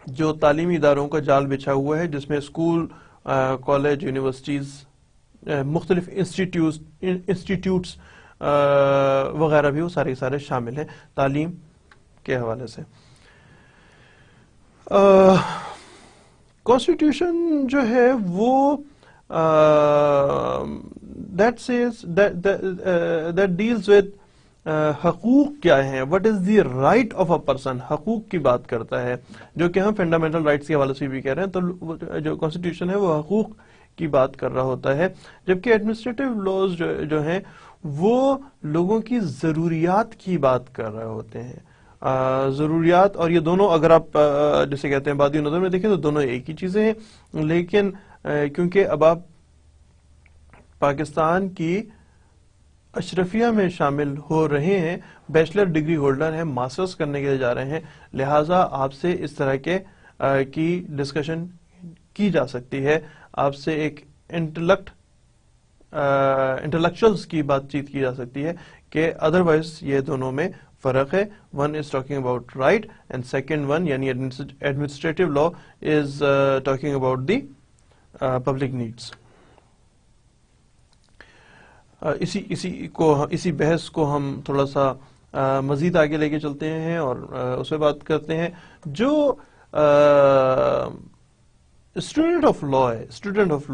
جو تعلیمی اداروں کا جال بچھا ہوا ہے، جس میں اسکول، کالج، یونیورسٹیز، مختلف انسٹیٹیوٹس وغیرہ بھی وہ سارے شامل ہیں تعلیم کے حوالے سے. کانسٹیٹیوشن جو ہے وہ that deals with حقوق کیا ہیں، what is the right of a person، حقوق کی بات کرتا ہے، جو کہ ہم فنڈامنٹل رائٹس کے حوالے سے بھی کہہ رہے ہیں. تو جو کانسٹیٹیوشن ہے وہ حقوق کی بات کر رہا ہوتا ہے، جبکہ ایڈمنسٹریٹو لاز جو ہیں وہ لوگوں کی ضروریات کی بات کر رہے ہوتے ہیں. ضروریات اور یہ دونوں اگر آپ جسے کہتے ہیں بادی نظر میں دیکھیں تو دونوں ایک ہی چیزیں ہیں. لیکن کیونکہ اب آپ پاکستان کی اشرفیہ میں شامل ہو رہے ہیں، بیچلر ڈگری ہولڈر ہیں، ماسٹرز کرنے کے لیے جا رہے ہیں، لہٰذا آپ سے اس طرح کی ڈسکشن کی جا سکتی ہے، آپ سے ایک انٹلیکچوئلز کی بات چیت کی جا سکتی ہے کہ ادروائز یہ دونوں میں فرق ہے. One is talking about right and second one یعنی administrative law is talking about the public needs. اسی بحث کو ہم تھوڑا سا مزید آگے لے کے چلتے ہیں اور اس پہ بات کرتے ہیں. جو اسٹوڈنٹ آف لا ہے، اسٹوڈنٹ آف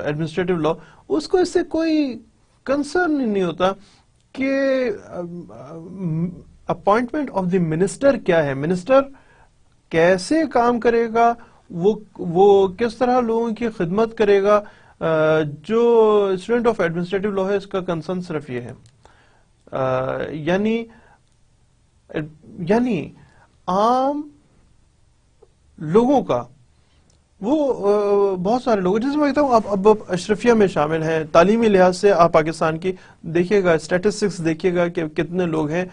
ایڈمنسٹریٹو لا، اس کو اس سے کوئی کنسرن نہیں ہوتا کہ اپوائنٹمنٹ آف دی منسٹر کیا ہے، منسٹر کیسے کام کرے گا، وہ کس طرح لوگوں کی خدمت کرے گا. جو اسٹوڈنٹ آف ایڈمنسٹریٹو لا ہے اس کا کنسرن صرف یہ ہے، یعنی عام لوگوں کا وہ بہت سارے لوگ جیسے میں کہتا ہوں اب اشرفیہ میں شامل ہیں. تعلیمی لحاظ سے آپ پاکستان کی دیکھیے گا اسٹیٹسٹکس دیکھیے گا کہ کتنے لوگ ہیں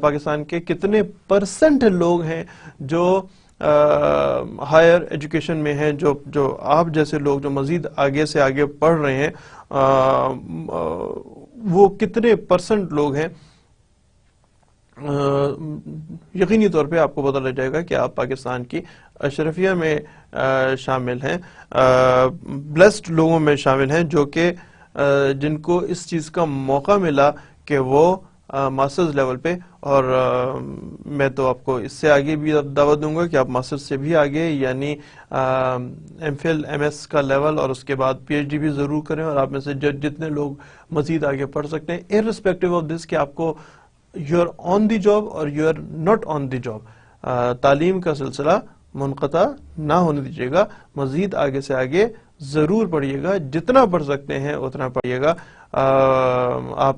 پاکستان کے, کتنے پرسنٹ لوگ ہیں جو ہائر ایجوکیشن میں ہیں, جو آپ جیسے لوگ جو مزید آگے سے آگے پڑھ رہے ہیں, وہ کتنے پرسنٹ لوگ ہیں. یقینی طور پہ آپ کو پتہ لگ جائے گا کہ آپ پاکستان کی اشرفیہ میں شامل ہیں, بلیسڈ لوگوں میں شامل ہیں, جو کہ جن کو اس چیز کا موقع ملا کہ وہ ماسٹرز لیول پہ, اور میں تو آپ کو اس سے آگے بھی دعوت دوں گا کہ آپ ماسٹرز سے بھی آگے, یعنی ایم فل ایم ایس کا لیول, اور اس کے بعد پی ایچ ڈی بھی ضرور کریں. اور آپ میں سے جتنے لوگ مزید آگے پڑھ سکتے ہیں, ارسپیکٹو آف دس کہ آپ کو you are on the job اور you are not on the job, تعلیم کا سلسلہ منقطع نہ ہونے دیجیے گا, مزید آگے سے آگے ضرور پڑھیے گا, جتنا پڑھ سکتے ہیں اتنا پڑھیے گا. آپ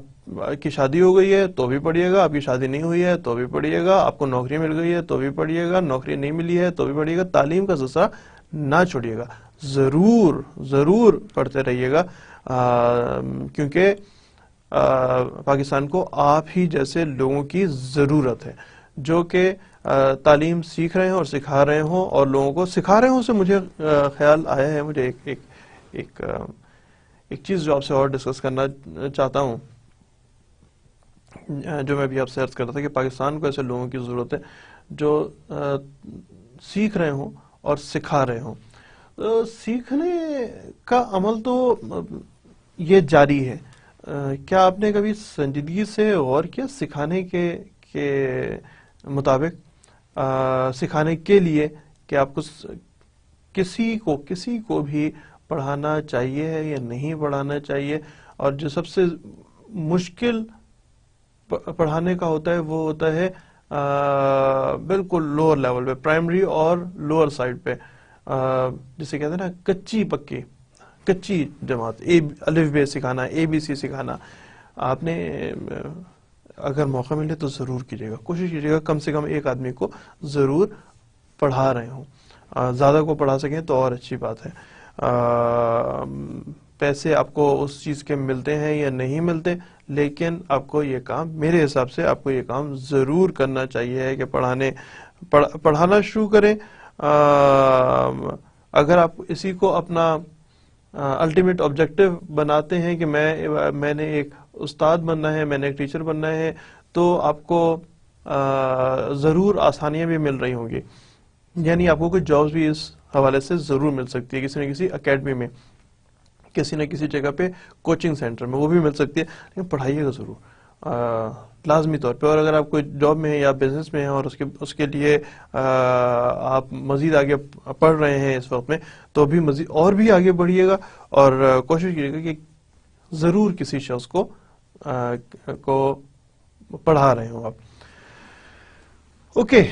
کی شادی ہو گئی ہے تو بھی پڑھیے گا, آپ کی شادی نہیں ہوئی ہے تو بھی پڑھیے گا, آپ کو نوکری مل گئی ہے تو بھی پڑھیے گا, نوکری نہیں ملی ہے تو بھی پڑھیے گا. تعلیم کا سلسلہ نہ چھوڑیے گا, ضرور ضرور پڑھتے رہیے گا, کیونکہ پاکستان کو آپ ہی جیسے لوگوں کی ضرورت ہے جو کہ تعلیم سیکھ رہے ہیں اور سکھا رہے ہوں, اور لوگوں کو سکھا رہے ہوں. سے مجھے خیال آیا ہے, مجھے ایک چیز جو آپ سے اور ڈسکس کرنا چاہتا ہوں, جو میں بھی آپ سے عرض کرتا تھا کہ پاکستان کو ایسے لوگوں کی ضرورت ہے جو سیکھ رہے ہوں اور سکھا رہے ہوں. سیکھنے کا عمل تو یہ جاری ہے. کیا آپ نے کبھی سنجیدگی سے غور کیا سکھانے کے مطابق, سکھانے کے لیے کہ آپ کو کسی کو بھی پڑھانا چاہیے ہے یا نہیں پڑھانا چاہیے, اور جو سب سے مشکل پڑھانے کا ہوتا ہے وہ ہوتا ہے بالکل لوور لیول پہ, پرائمری اور لوور سائڈ پہ, جسے کہتے ہیں نا کچی جماعت, الف ب سکھانا, اے بی سی سکھانا. آپ نے اگر موقع ملے تو ضرور کیجیے گا, کوشش کیجیے گا کم سے کم ایک آدمی کو ضرور پڑھا رہے ہوں. زیادہ کو پڑھا سکیں تو اور اچھی بات ہے. پیسے آپ کو اس چیز کے ملتے ہیں یا نہیں ملتے, لیکن آپ کو یہ کام, میرے حساب سے آپ کو یہ کام ضرور کرنا چاہیے کہ پڑھانا شروع کریں. اگر آپ اسی کو اپنا الٹیمیٹ آبجیکٹو بناتے ہیں کہ میں نے ایک استاد بننا ہے, میں نے ایک ٹیچر بننا ہے, تو آپ کو ضرور آسانیاں بھی مل رہی ہوں گی. یعنی آپ کو کوئی جابز بھی اس حوالے سے ضرور مل سکتی ہے, کسی نہ کسی اکیڈمی میں, کسی نہ کسی جگہ پہ کوچنگ سینٹر میں, وہ بھی مل سکتی ہے. لیکن پڑھائیے گا ضرور لازمی طور پہ. اور اگر آپ کوئی جاب میں ہیں یا بزنس میں ہیں اور اس کے لیے آپ مزید آگے پڑھ رہے ہیں اس وقت میں, تو بھی مزید اور بھی آگے بڑھیے گا, اور کوشش کیجیے گا کہ ضرور کسی شخص کو پڑھا رہے ہوں آپ. اوکے,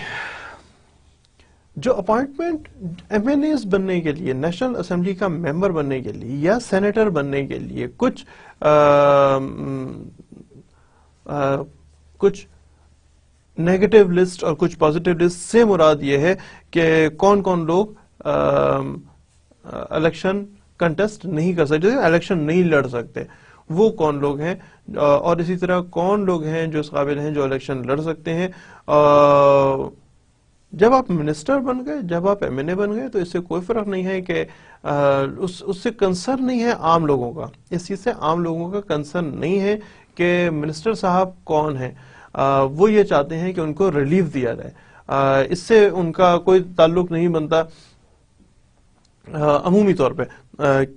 جو اپوائنٹمنٹ ایم این ایز بننے کے لیے, نیشنل اسمبلی کا ممبر بننے کے لیے یا سینیٹر بننے کے لیے کچھ نیگیٹو لسٹ اور کچھ پازیٹیو لسٹ سے مراد یہ ہے کہ کون کون لوگ الیکشن کنٹیسٹ نہیں کر سکتے, الیکشن نہیں لڑ سکتے, وہ کون لوگ ہیں, اور اسی طرح کون لوگ ہیں جو اس قابل ہیں جو الیکشن لڑ سکتے ہیں. جب آپ منسٹر بن گئے, جب آپ ایم این اے بن گئے, تو اس سے کوئی فرق نہیں ہے کہ اس سے کنسرن نہیں ہے عام لوگوں کا, اس چیز سے عام لوگوں کا کنسرن نہیں ہے کہ منسٹر صاحب کون ہیں. وہ یہ چاہتے ہیں کہ ان کو ریلیف دیا جائے, اس سے ان کا کوئی تعلق نہیں بنتا عمومی طور پہ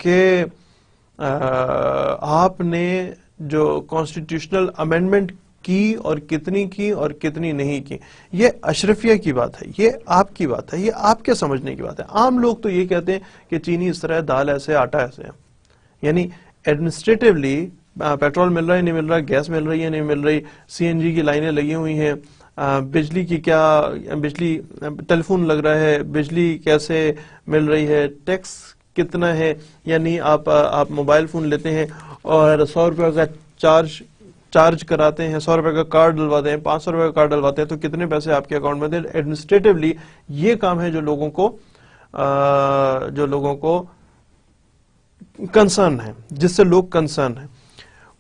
کہ آپ نے جو کانسٹیٹیوشنل امینڈمنٹ کی اور کتنی نہیں کی. یہ اشرفیہ کی بات ہے, یہ آپ کی بات ہے, یہ آپ کے سمجھنے کی بات ہے. عام لوگ تو یہ کہتے ہیں کہ چینی اس طرح ہے, دال ایسے, آٹا ایسے ہے. یعنی ایڈمنسٹریٹولی پیٹرول مل رہا ہے نہیں مل رہا, گیس مل رہی ہے نہیں مل رہی, سی این جی کی لائنیں لگی ہوئی ہیں, بجلی کی بجلی ٹیلی فون لگ رہا ہے, بجلی کیسے مل رہی ہے, ٹیکس کتنا ہے. یعنی آپ موبائل فون لیتے ہیں اور 100 روپے کا چارج کراتے ہیں, 100 روپے کا کارڈ ڈلواتے ہیں, 500 روپے کا کارڈ ڈلواتے ہیں, تو کتنے پیسے آپ کے اکاؤنٹ میں دیں. ایڈمنسٹریٹولی یہ کام ہے جو لوگوں کو جو لوگوں کو کنسرن ہے، جس سے لوگ کنسرن ہیں.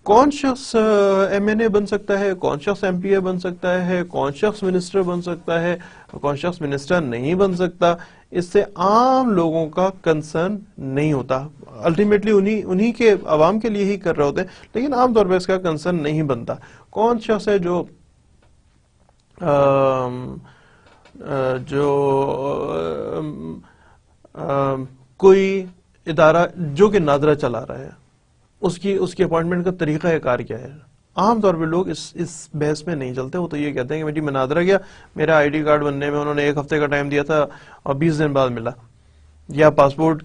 کون شخص ایم این اے بن سکتا ہے، کون شخص ایم پی اے بن سکتا ہے، کون شخص منسٹر بن سکتا ہے، کون شخص منسٹر نہیں بن سکتا، اس سے عام لوگوں کا کنسرن نہیں ہوتا. الٹیمیٹلی انہی کے عوام کے لیے ہی کر رہے ہوتے ہیں، لیکن عام طور پہ اس کا کنسرن نہیں بنتا. کون شخص ہے جو کوئی ادارہ جو کہ نادرا چلا رہا ہے، اس کی اپوائنٹمنٹ کا طریقہ کار کیا ہے. عام طور پہ لوگ اس بحث میں نہیں چلتے. وہ تو یہ کہتے ہیں کہ میں نادرا گیا، میرا آئی ڈی کارڈ بننے میں انہوں نے 1 ہفتے کا ٹائم دیا تھا اور 20 دن بعد ملا. یا پاسپورٹ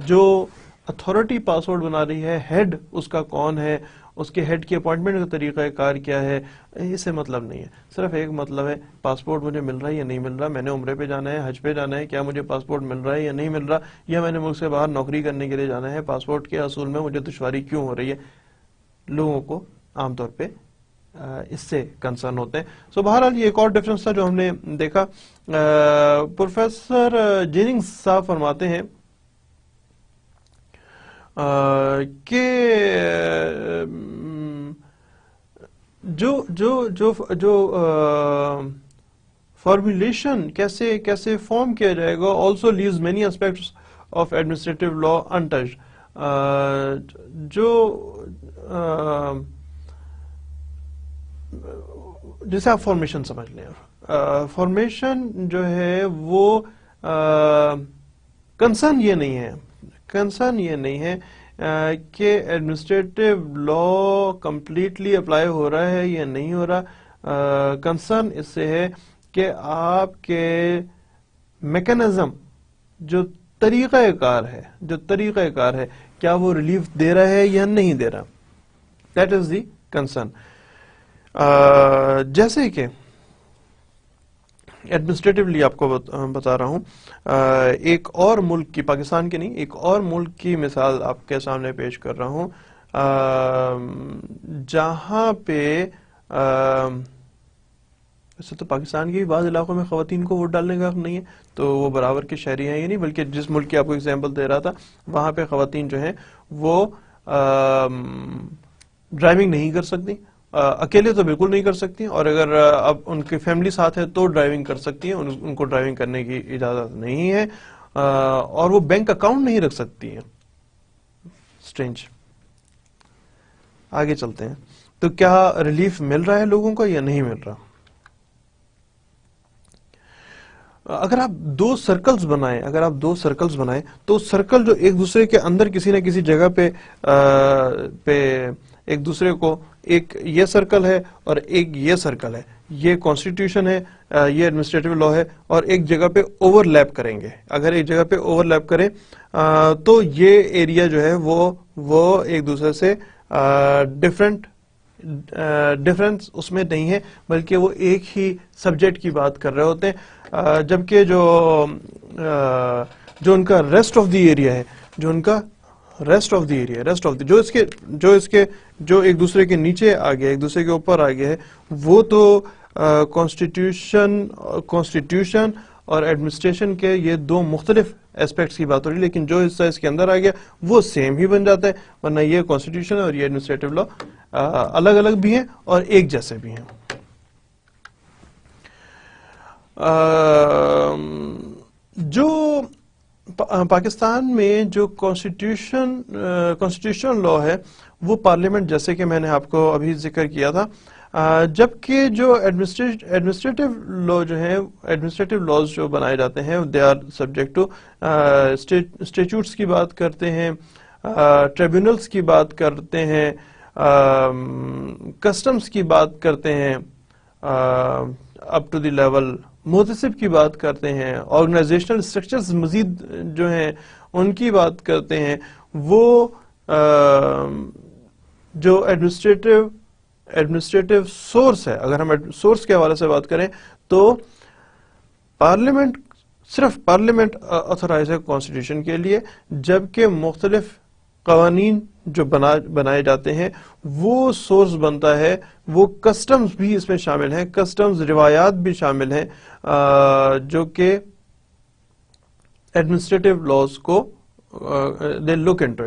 جو اتھارٹی پاسپورٹ بنا رہی ہے، ہیڈ اس کا کون ہے، اس کے ہیڈ کی اپوائنٹمنٹ کا طریقہ کار کیا ہے، اس سے مطلب نہیں ہے. صرف ایک مطلب ہے، پاسپورٹ مجھے مل رہا ہے یا نہیں مل رہا، میں نے عمرے پہ جانا ہے، حج پہ جانا ہے، کیا مجھے پاسپورٹ مل رہا ہے یا نہیں مل رہا، یا میں نے ملک سے باہر نوکری کرنے کے لیے جانا ہے، پاسپورٹ کے حصول میں مجھے دشواری کیوں ہو رہی ہے. لوگوں کو عام طور پہ اس سے کنسرن ہوتے ہیں. سو بہرحال یہ ایک اور ڈفرنس تھا جو ہم نے دیکھا. پروفیسر جیننگز صاحب فرماتے ہیں کہ جو فارمولیشن کیسے فارم کیا جائے گا also leaves many aspects of administrative law untouched. جیسے آپ فارمیشن سمجھ لیں، فارمیشن جو ہے وہ کنسرن یہ نہیں ہے کہ ایڈمنسٹریٹو لا کمپلیٹلی اپلائی ہو رہا ہے یا نہیں ہو رہا. کنسرن اس سے ہے کہ آپ کے میکانزم جو طریقہ کار ہے کیا وہ ریلیف دے رہا ہے یا نہیں دے رہا. That is the concern. جیسے کہ ایڈمنسٹریٹولی آپ کو بتا رہا ہوں، ایک اور ملک کی، پاکستان کی نہیں، ایک اور ملک کی مثال آپ کے سامنے پیش کر رہا ہوں جہاں پہ ویسے تو پاکستان کے بعض علاقوں میں خواتین کو ووٹ ڈالنے کا حق نہیں ہے، تو وہ برابر کے شہری ہیں یہ نہیں، بلکہ جس ملک کی آپ کو ایگزامپل دے رہا تھا وہاں پہ خواتین جو ہیں وہ ڈرائیونگ نہیں کر سکتی. اکیلے تو بالکل نہیں کر سکتی، اور اگر اب ان کی فیملی ساتھ ہے تو ڈرائیونگ کر سکتی ہیں. ان کو ڈرائیونگ کرنے کی اجازت نہیں ہے، اور وہ بینک اکاؤنٹ نہیں رکھ سکتی ہیں. سٹرینج. آگے چلتے ہیں. تو کیا ریلیف مل رہا ہے لوگوں کو یا نہیں مل رہا؟ اگر آپ دو سرکلز بنائیں تو سرکل جو ایک دوسرے کے اندر کسی نہ کسی جگہ پہ ایک دوسرے کو، ایک یہ سرکل ہے اور ایک یہ سرکل ہے، یہ کانسٹیٹیوشن ہے، یہ ایڈمنسٹریٹو لا ہے، اور ایک جگہ پہ اوور لیپ کریں گے. اگر ایک جگہ پہ اوور لیپ کریں تو یہ ایریا جو ہے وہ ایک دوسرے سے ڈفرنس اس میں نہیں ہے، بلکہ وہ ایک ہی سبجیکٹ کی بات کر رہے ہوتے ہیں. جبکہ جو ان کا ریسٹ آف دی ایریا ہے، جو ایک دوسرے کے نیچے آ گیا، ایک دوسرے کے اوپر آ گیا ہے، وہ تو کانسٹیٹیوشن اور ایڈمنسٹریشن کے یہ دو مختلف ایسپیکٹس کی بات ہو رہی ہے، لیکن جو حصہ اس کے اندر آ گیا وہ سیم ہی بن جاتا ہے. ورنہ یہ کانسٹیٹیوشن اور یہ ایڈمنسٹریٹو لا الگ الگ بھی ہیں اور ایک جیسے بھی ہیں. جو پاکستان میں جو کانسٹیٹیوشن لا ہے وہ پارلیمنٹ، جیسے کہ میں نے آپ کو ابھی ذکر کیا تھا، جبکہ جو ایڈمنسٹریٹو لا جو ہیں، ایڈمنسٹریٹو لاز جو بنائے جاتے ہیں they are subject to statutes کی بات کرتے ہیں، ٹریبیونلز کی بات کرتے ہیں، کسٹمز کی بات کرتے ہیں، اپ ٹو دی لیول محتسب کی بات کرتے ہیں، آرگنائزیشنل اسٹرکچرز مزید جو ہیں ان کی بات کرتے ہیں. وہ جو ایڈمنسٹریٹو سورس ہے، اگر ہم سورس کے حوالے سے بات کریں تو صرف پارلیمنٹ آتھورائز ہے کانسٹیٹیوشن کے لیے، جبکہ مختلف قوانین جو بنائے جاتے ہیں وہ سورس بنتا ہے، وہ کسٹمز بھی اس میں شامل ہیں، کسٹمز روایات بھی شامل ہیں جو کہ ایڈمنسٹریٹو لاز کو دے لک انٹو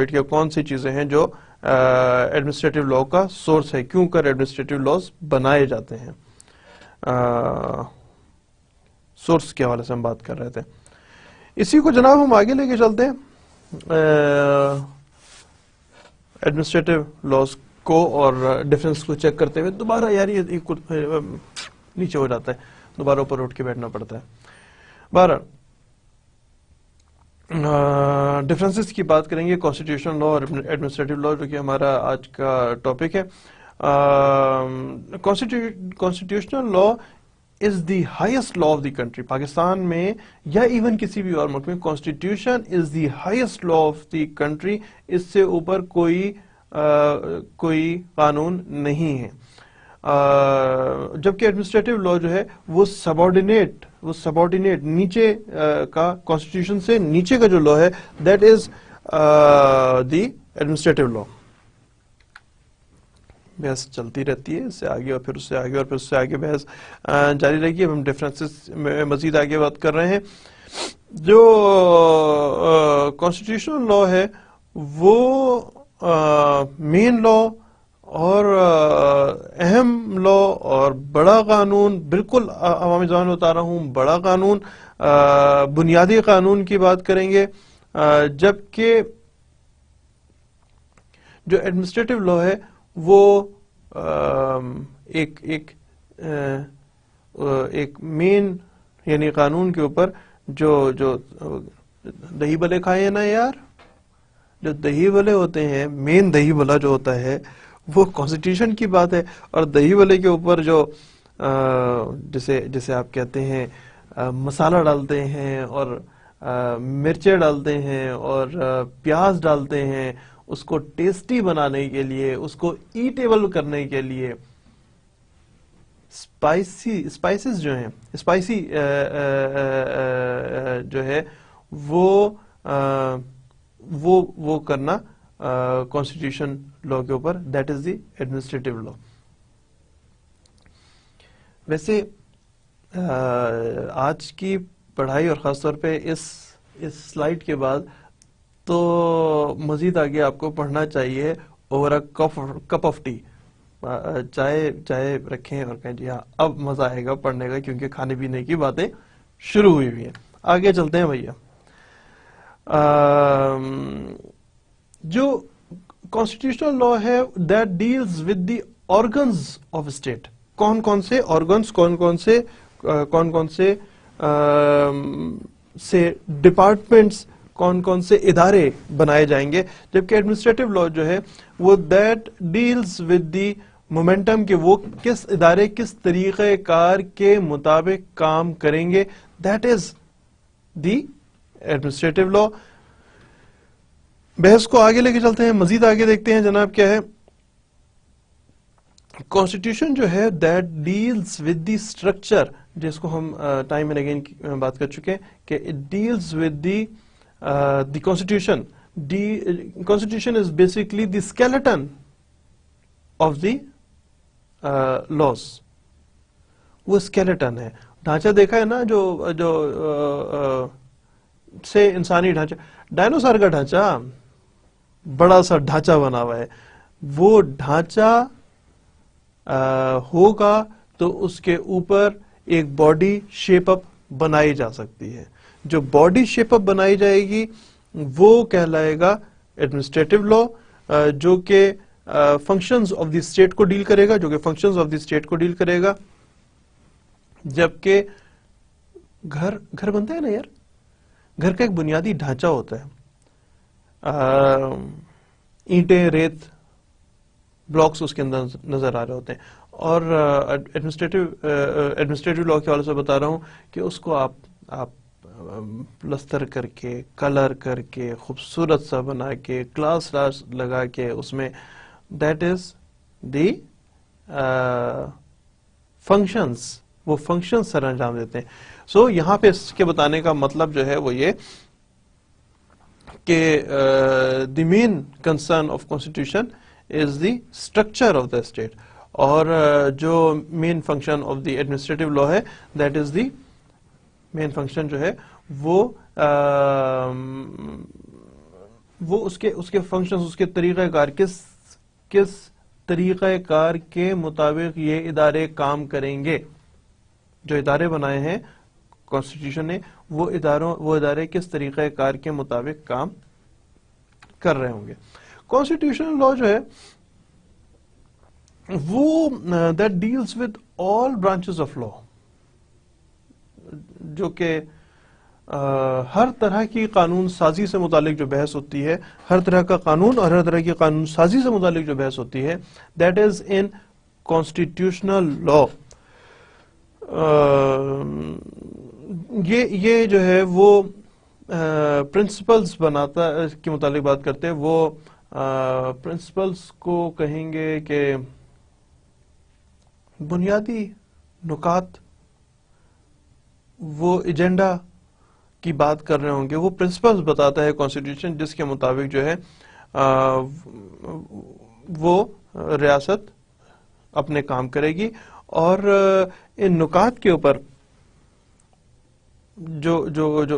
اٹ کہ کون سی چیزیں ہیں جو ایڈمنسٹریٹو لا کا سورس ہے، کیوں کر ایڈمنسٹریٹو لاز بنائے جاتے ہیں. سورس کے حوالے سے ہم بات کر رہے تھے. اسی کو جناب ہم آگے لے کے چلتے ہیں ایڈمنسٹریٹو لاز کو اور ڈفرینس کو چیک کرتے ہوئے. دوبارہ یار یہ نیچے ہو جاتا ہے، دوبارہ اوپر اٹھ کے بیٹھنا پڑتا ہے. بہرحال ڈفرینسز کی بات کریں گے، کانسٹیٹیوشنل لا اور ایڈمنسٹریٹو لا جو کہ ہمارا آج کا ٹاپک ہے. Constitutional law is the highest law of the country. Pakistan میں یا ایون کسی بھی اور ملک میں constitution is the highest law of the country. اس سے اوپر کوئی قانون نہیں ہے. جبکہ ایڈمنسٹریٹو لا جو ہے وہ سبارڈینیٹ نیچے کا، کانسٹیٹیوشن سے نیچے کا جو لا ہے دیٹ از دی ایڈمنسٹریٹو لا. بحث چلتی رہتی ہے، اس سے آگے اور پھر اس سے آگے اور پھر اس سے آگے بحث جاری رہے گی. اب ہم ڈفرینسز میں مزید آگے بات کر رہے ہیں. جو کانسٹیٹیوشنل لا ہے وہ مین لا اور اہم لا اور بڑا قانون، بالکل عوامی زبان میں بتا رہا ہوں، بڑا قانون، بنیادی قانون کی بات کریں گے. جبکہ جو ایڈمنسٹریٹو لا ہے وہ ایک مین یعنی قانون کے اوپر جو دہی بلے کھائے ہیں نا یار، جو دہی بلے ہوتے ہیں، مین دہی بلا جو ہوتا ہے وہ کانسٹیٹیوشن کی بات ہے. اور دہی بلے کے اوپر جو جسے آپ کہتے ہیں مسالہ ڈالتے ہیں اور مرچیں ڈالتے ہیں اور پیاز ڈالتے ہیں، اس کو ٹیسٹی بنانے کے لیے، اس کو ایٹیبل کرنے کے لیے اسپائسز جو ہیں، اسپائسی جو ہے وہ کرنا کانسٹیٹیوشن لا کے اوپر، دیٹ از دی ایڈمنسٹریٹو لا. ویسے آج کی پڑھائی اور خاص طور پہ اس سلائیڈ کے بعد تو مزید آگے آپ کو پڑھنا چاہیے over a cup of T. چائے رکھیں اور کہیں جی ہاں اب مزہ آئے گا پڑھنے کا، کیونکہ کھانے پینے کی باتیں شروع ہوئی ہیں. آگے چلتے ہیں بھیا. جو کانسٹیٹیوشنل لا ہے that deals with the organs of state. کون کون سے آرگنز، کون کون سے ڈپارٹمنٹس، کون کون سے ادارے بنائے جائیں گے. جبکہ ایڈمنسٹریٹو لا جو ہے وہ that deals with the momentum کہ وہ کس ادارے کس طریقہ کار کے مطابق کام کریں گے، دیٹ از دی ایڈمنسٹریٹو لا. بحث کو آگے لے کے چلتے ہیں، مزید آگے دیکھتے ہیں جناب کیا ہے. کانسٹیٹیوشن جو ہے that deals with the structure, جس کو ہم ٹائم اینڈ اگین بات کر چکے ہیں کہ it deals with the constitution. Constitution is basically the skeleton of the laws. وہ اسکیلیٹن ہے، ڈھانچہ دیکھا ہے نا جو سے انسانی ڈھانچہ، ڈائنوسار کا ڈھانچہ، بڑا سا ڈھانچہ بنا ہوا ہے. وہ ڈھانچہ ہوگا تو اس کے اوپر ایک باڈی شیپ اپ بنائی جا سکتی ہے. جو باڈی شیپ اپ بنائی جائے گی وہ کہلائے گا ایڈمنسٹریٹو لا، جو کہ فنکشنز آف دی اسٹیٹ کو ڈیل کرے گا. جبکہ گھر بنتا ہے نا یار، گھر کا ایک بنیادی ڈھانچہ ہوتا ہے، اینٹیں، ریت، بلاکس اس کے اندر نظر آ رہے ہوتے ہیں. اور ایڈمنسٹریٹو لا کے حوالے سے بتا رہا ہوں کہ اس کو آپ پلستر کر کے، کلر کر کے، خوبصورت سا بنا کے، کلاس لگا کے اس میں، دیٹ از دی فنکشنز، وہ فنکشن سر انجام دیتے ہیں. سو یہاں پہ اس کے بتانے کا مطلب جو ہے وہ یہ کہ the main concern of constitution is the structure of the state, اور جو main function of the administrative law ہے that is the main function جو ہے وہ اس کے فنکشن, اس کے طریقہ کار کس طریقہ کار کے مطابق یہ ادارے کام کریں گے. جو ادارے بنائے ہیں کانسٹیٹیوشن نے وہ ادارے کس طریقہ کار کے مطابق کام کر رہے ہوں گے. کانسٹیٹیوشنل لا جو ہے وہ that deals with all branches of لا, جو کہ ہر طرح کی قانون سازی سے متعلق جو بحث ہوتی ہے, ہر طرح کا قانون اور ہر طرح کی قانون سازی سے متعلق جو بحث ہوتی ہے, that is in constitutional law. یہ جو ہے وہ پرنسپلز بناتا کے متعلق بات کرتے ہیں. وہ پرنسپلز کو کہیں گے کہ بنیادی نکات, وہ ایجنڈا کی بات کر رہے ہوں گے. وہ پرنسپلز بتاتا ہے کانسٹیٹیوشن جس کے مطابق جو ہے وہ ریاست اپنے کام کرے گی, اور ان نکات کے اوپر جو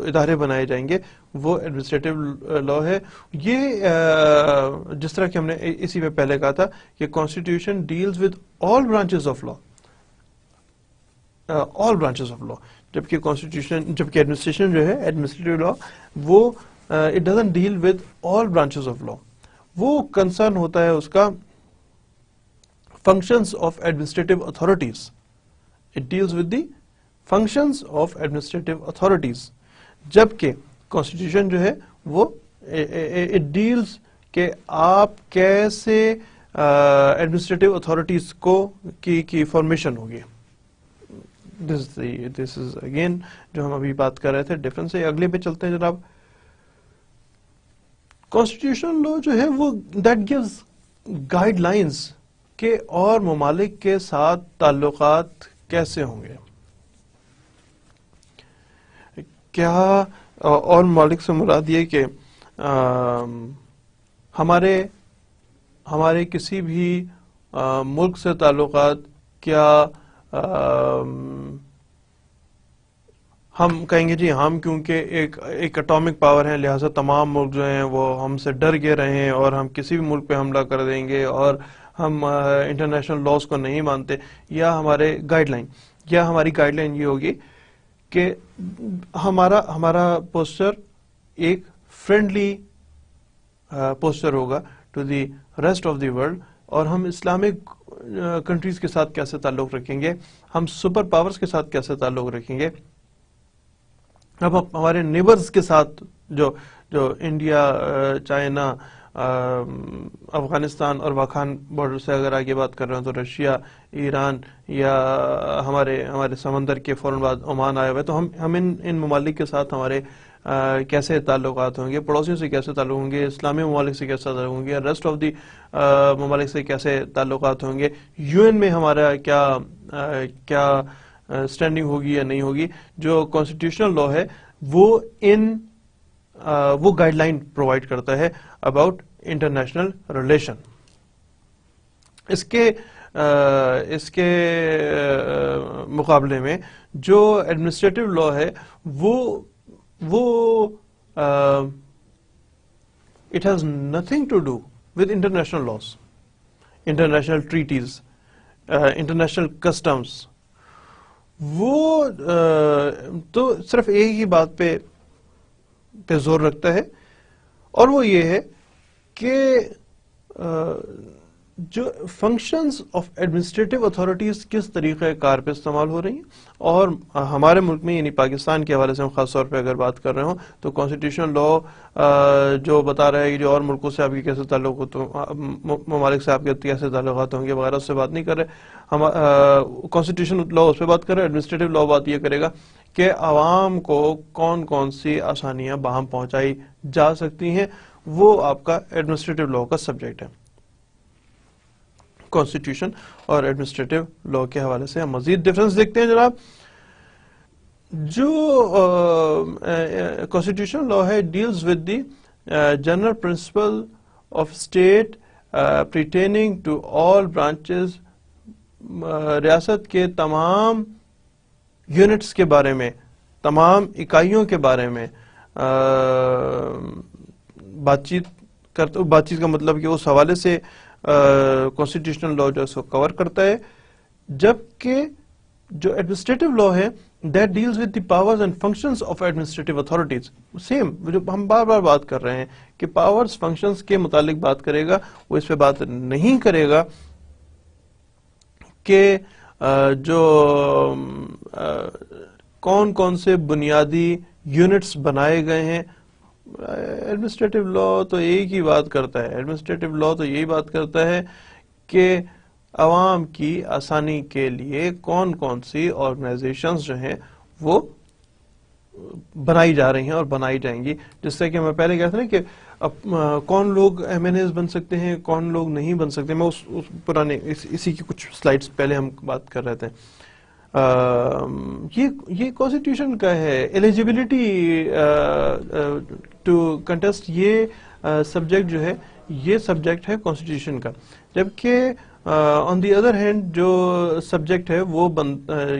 ادارے بنائے جائیں گے وہ ایڈمنسٹریٹو لا ہے. یہ جس طرح کہ ہم نے اسی میں پہلے کہا تھا کہ constitution deals with all branches of law, all branches of law, جبکہ ایڈمنسٹریشن جو ہے ایڈمنسٹریٹو لا وہ it doesn't deal with all branches of law. وہ کنسرن ہوتا ہے اس کا functions of administrative authorities. It deals with the functions of administrative authorities. جبکہ constitution جو ہے وہ it deals کہ آپ کیسے administrative authorities کی formation ہوگی. This is again جو ہم ابھی بات کر رہے تھے ڈفرنس ہے. اگلے پہ چلتے ہیں جناب. Constitutional law جو ہے وہ that gives guidelines کہ اور ممالک کے ساتھ تعلقات کیسے ہوں گے. کیا اور ممالک سے مراد یہ کہ ہمارے کسی بھی ملک سے تعلقات کیا ہم کہیں گے جی ہم کیونکہ ایک اٹامک پاور ہے لہٰذا تمام ملک جو ہیں وہ ہم سے ڈر گئے رہے ہیں اور ہم کسی بھی ملک پہ حملہ کر دیں گے اور ہم انٹرنیشنل لاز کو نہیں مانتے. یا ہماری گائیڈ لائن یہ ہوگی کہ ہمارا پوسچر ایک فرینڈلی پوسچر ہوگا to the rest of the world, اور ہم اسلامک کنٹریز کے ساتھ کیسے تعلق رکھیں گے, ہم سپر پاورز کے ساتھ کیسے تعلق رکھیں گے, اب ہمارے نیبرز کے ساتھ جو انڈیا, چائنا, افغانستان اور واخان بارڈر سے اگر آگے بات کر رہے ہیں تو رشیا, ایران, یا ہمارے سمندر کے فوراً بعد عمان آئے ہوئے, تو ہم ان ممالک کے ساتھ ہمارے کیسے تعلقات ہوں گے, پڑوسیوں سے کیسے تعلق ہوں گے, اسلامی ممالک سے کیسے تعلق ہوں گے, ریسٹ آف دی ممالک سے کیسے تعلقات ہوں گے, یو این میں ہمارا کیا اسٹینڈنگ ہوگی یا نہیں ہوگی. جو کانسٹیٹیوشنل لا ہے وہ گائیڈ لائن پرووائڈ کرتا ہے اباؤٹ انٹرنیشنل ریلیشن. اس کے مقابلے میں جو ایڈمنسٹریٹو لا ہے وہ it has nothing to do with international laws, international treaties, international customs. وہ تو صرف ایک ہی بات پہ زور رکھتا ہے, اور وہ یہ ہے کہ جو فنکشنز آف ایڈمنسٹریٹو اتھارٹیز کس طریقہ کار پہ استعمال ہو رہی ہیں. اور ہمارے ملک میں یعنی پاکستان کے حوالے سے ہم خاص طور پہ اگر بات کر رہے ہوں تو کانسٹیٹیوشنل لا جو بتا رہا ہے کہ جو اور ملکوں سے آپ کے کیسے تعلق ممالک سے آپ کے کیسے تعلقات ہوں گے وغیرہ, اس سے بات نہیں کر رہے. ہم کانسٹیٹیوشن لا اس پہ بات کر رہے ہیں. ایڈمنسٹریٹو لا بات یہ کرے گا کہ عوام کو کون کون سی آسانیاں باہم پہنچائی جا سکتی ہیں, وہ آپ کا ایڈمنسٹریٹو لا کا سبجیکٹ ہے. کانسٹیٹیوشن اور ایڈمنسٹریٹو لا کے حوالے سے ہم مزید ڈفرنس دیکھتے ہیں جناب. جو کانسٹیٹیوشن لا ہے deals with the general principle of state pertaining to all branches, ریاست کے تمام یونٹس کے بارے میں، تمام اکائیوں کے بارے میں بات چیت کا مطلب کہ اس حوالے سے کانسٹیٹیوشنل لا جو ہے اس کو کور کرتا ہے، جبکہ جو ایڈمنسٹریٹو لا ہے that deals with the powers and functions of administrative authorities. same جو ہم بار بار بات کر رہے ہیں کہ powers functions کے متعلق بات کرے گا، وہ اس پہ بات نہیں کرے گا کہ جو کون کون سے بنیادی یونٹس بنائے گئے ہیں. ایڈمنسٹریٹو لا تو ایک ہی بات کرتا ہے، ایڈمنسٹریٹو لا تو یہی بات کرتا ہے کہ عوام کی آسانی کے لیے کون کون سی آرگنائزیشنز جو ہیں وہ بنائی جا رہی ہیں اور بنائی جائیں گی. جس سے کہ میں پہلے کہا تھا نا کہ کون لوگ ایم این ایز بن سکتے ہیں، کون لوگ نہیں بن سکتے. میں اس پرانے اسی کی کچھ سلائڈز پہلے ہم بات کر رہے تھے. یہ کانسٹیٹیوشن کا ہے. ایلیجیبلٹی ٹو کنٹیسٹ، یہ سبجیکٹ جو ہے یہ سبجیکٹ ہے کانسٹیٹیوشن کا. جبکہ آن دی ادر ہینڈ جو سبجیکٹ ہے وہ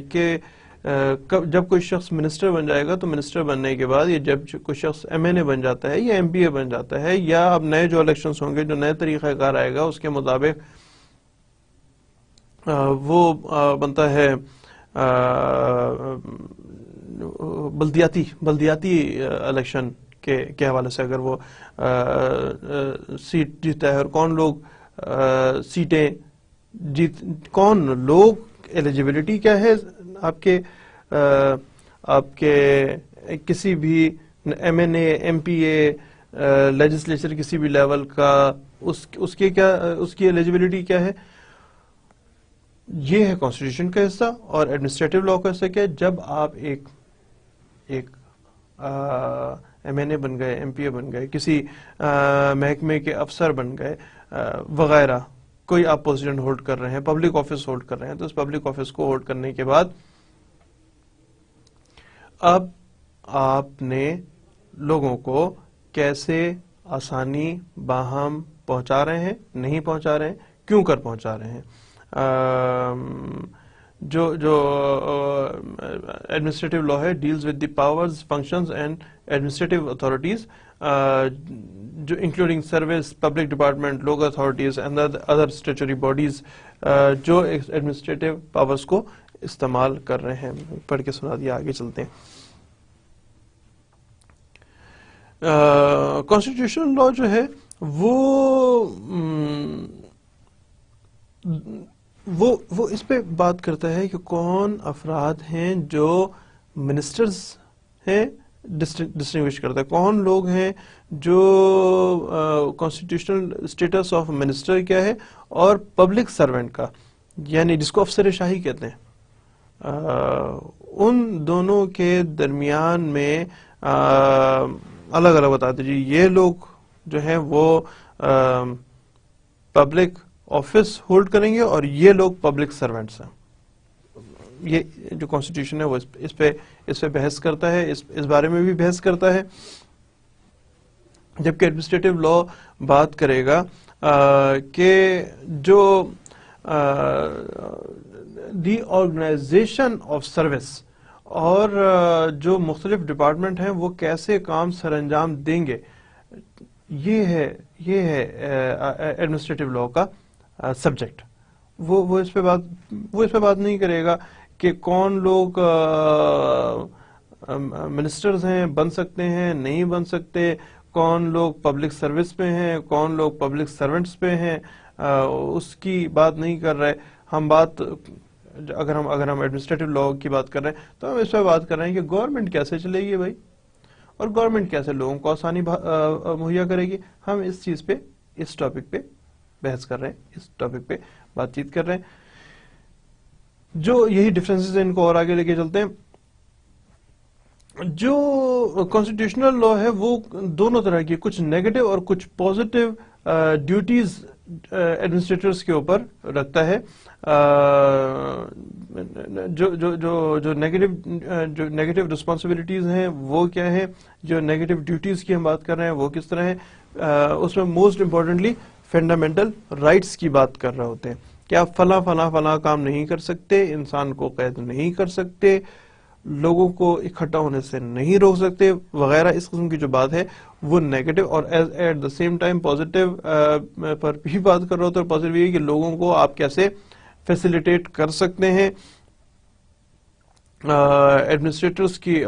کہ جب کوئی شخص منسٹر بن جائے گا تو منسٹر بننے کے بعد، یا جب کوئی شخص ایم این اے بن جاتا ہے یا ایم پی اے بن جاتا ہے، یا اب نئے جو الیکشنز ہوں گے، جو نئے طریقہ کار آئے گا اس کے مطابق وہ بنتا ہے بلدیاتی الیکشن کے حوالے سے. اگر وہ سیٹ جیتا ہے اور کون لوگ سیٹیں کون لوگ، ایلیجیبلٹی کیا ہے آپ کے کسی بھی ایم این اے، ایم پی اے، لیجسلیچر کسی بھی لیول کا، اس کی ایلیجیبلٹی کیا ہے. یہ ہے کانسٹیٹیوشن کا حصہ. اور ایڈمنسٹریٹو لا کا حصہ کیا ہے؟ جب آپ ایک ایم این اے بن گئے، ایم پی اے بن گئے، کسی محکمے کے افسر بن گئے وغیرہ، کوئی آپ پوزیشن ہولڈ کر رہے ہیں، پبلک آفس ہولڈ کر رہے ہیں، تو اس پبلک آفس کو ہولڈ کرنے کے بعد اب آپ نے لوگوں کو کیسے آسانی باہم پہنچا رہے ہیں، نہیں پہنچا رہے ہیں، کیوں کر پہنچا رہے ہیں. جو ایڈمنسٹریٹو لا ہے deals with the powers, functions and administrative authorities, جو including service, public department, local authorities and other statutory bodies جو ایڈمنسٹریٹو پاورز کو استعمال کر رہے ہیں. پڑھ کے سنا دیا، آگے چلتے ہیں. کانسٹیٹیوشنل لا جو ہے وہ اس پہ بات کرتا ہے کہ کون افراد ہیں جو منسٹرز ہیں، ڈسٹنگوش کرتا ہے کون لوگ ہیں جو کانسٹیٹیوشنل اسٹیٹس آف منسٹر کیا ہے، اور پبلک سرونٹ کا، یعنی جس کو افسر شاہی کہتے ہیں، ان دونوں کے درمیان میں الگ الگ بتاتے جی یہ لوگ جو ہیں وہ پبلک آفس ہولڈ کریں گے اور یہ لوگ پبلک سرونٹس ہیں. یہ جو کانسٹیٹیوشن ہے وہ اس پہ بحث کرتا ہے، اس بارے میں بھی بحث کرتا ہے. جبکہ ایڈمنسٹریٹو لا بات کرے گا کہ جو دی آرگنائزیشن آف سروس اور جو مختلف ڈپارٹمنٹ ہیں وہ کیسے کام سر انجام دیں گے. یہ ہے ایڈمنسٹریٹو لا کا سبجیکٹ. وہ اس پہ بات نہیں کرے گا کہ کون لوگ منسٹرز ہیں، بن سکتے ہیں، نہیں بن سکتے، کون لوگ پبلک سروس پہ ہیں، کون لوگ پبلک سرونٹس پہ ہیں. اس کی بات نہیں کر رہے ہم. اگر ہم ایڈمنسٹریٹو لا کی بات کر رہے ہیں تو ہم اس پہ بات کر رہے ہیں کہ گورنمنٹ کیسے چلے گی بھائی، اور گورنمنٹ کیسے لوگوں کو آسانی مہیا کرے گی. ہم اس چیز پہ، اس ٹاپک پہ بحث کر رہے ہیں، اس ٹاپک پہ بات چیت کر رہے ہیں. جو یہی ڈفرینسز ہیں ان کو اور آگے لے کے چلتے ہیں. جو کانسٹیٹیوشنل لا ہے وہ دونوں طرح کی، کچھ نیگیٹو اور کچھ پازیٹیو ڈیوٹیز ایڈمنسٹریٹرز کے اوپر رکھتا ہے. جو نیگیٹو رسپانسبلٹیز ہیں وہ کیا ہیں, جو نیگیٹو ڈیوٹیز کی ہم بات کر رہے ہیں وہ کس طرح ہیں. اس میں موسٹ امپورٹنٹلی فنڈامنٹل رائٹس کی بات کر رہے ہوتے ہیں کہ آپ فلاں کام نہیں کر سکتے, انسان کو قید نہیں کر سکتے, لوگوں کو اکٹھا ہونے سے نہیں روک سکتے وغیرہ. اس قسم کی جو بات ہے وہ نیگیٹو, اور at the same time positive پر بھی بات کر رہے ہوتے ہیں. پازیٹیو یہ کہ لوگوں کو آپ کیسے فیسیلیٹیٹ کر سکتے ہیں, ایڈمنسٹریٹرز کی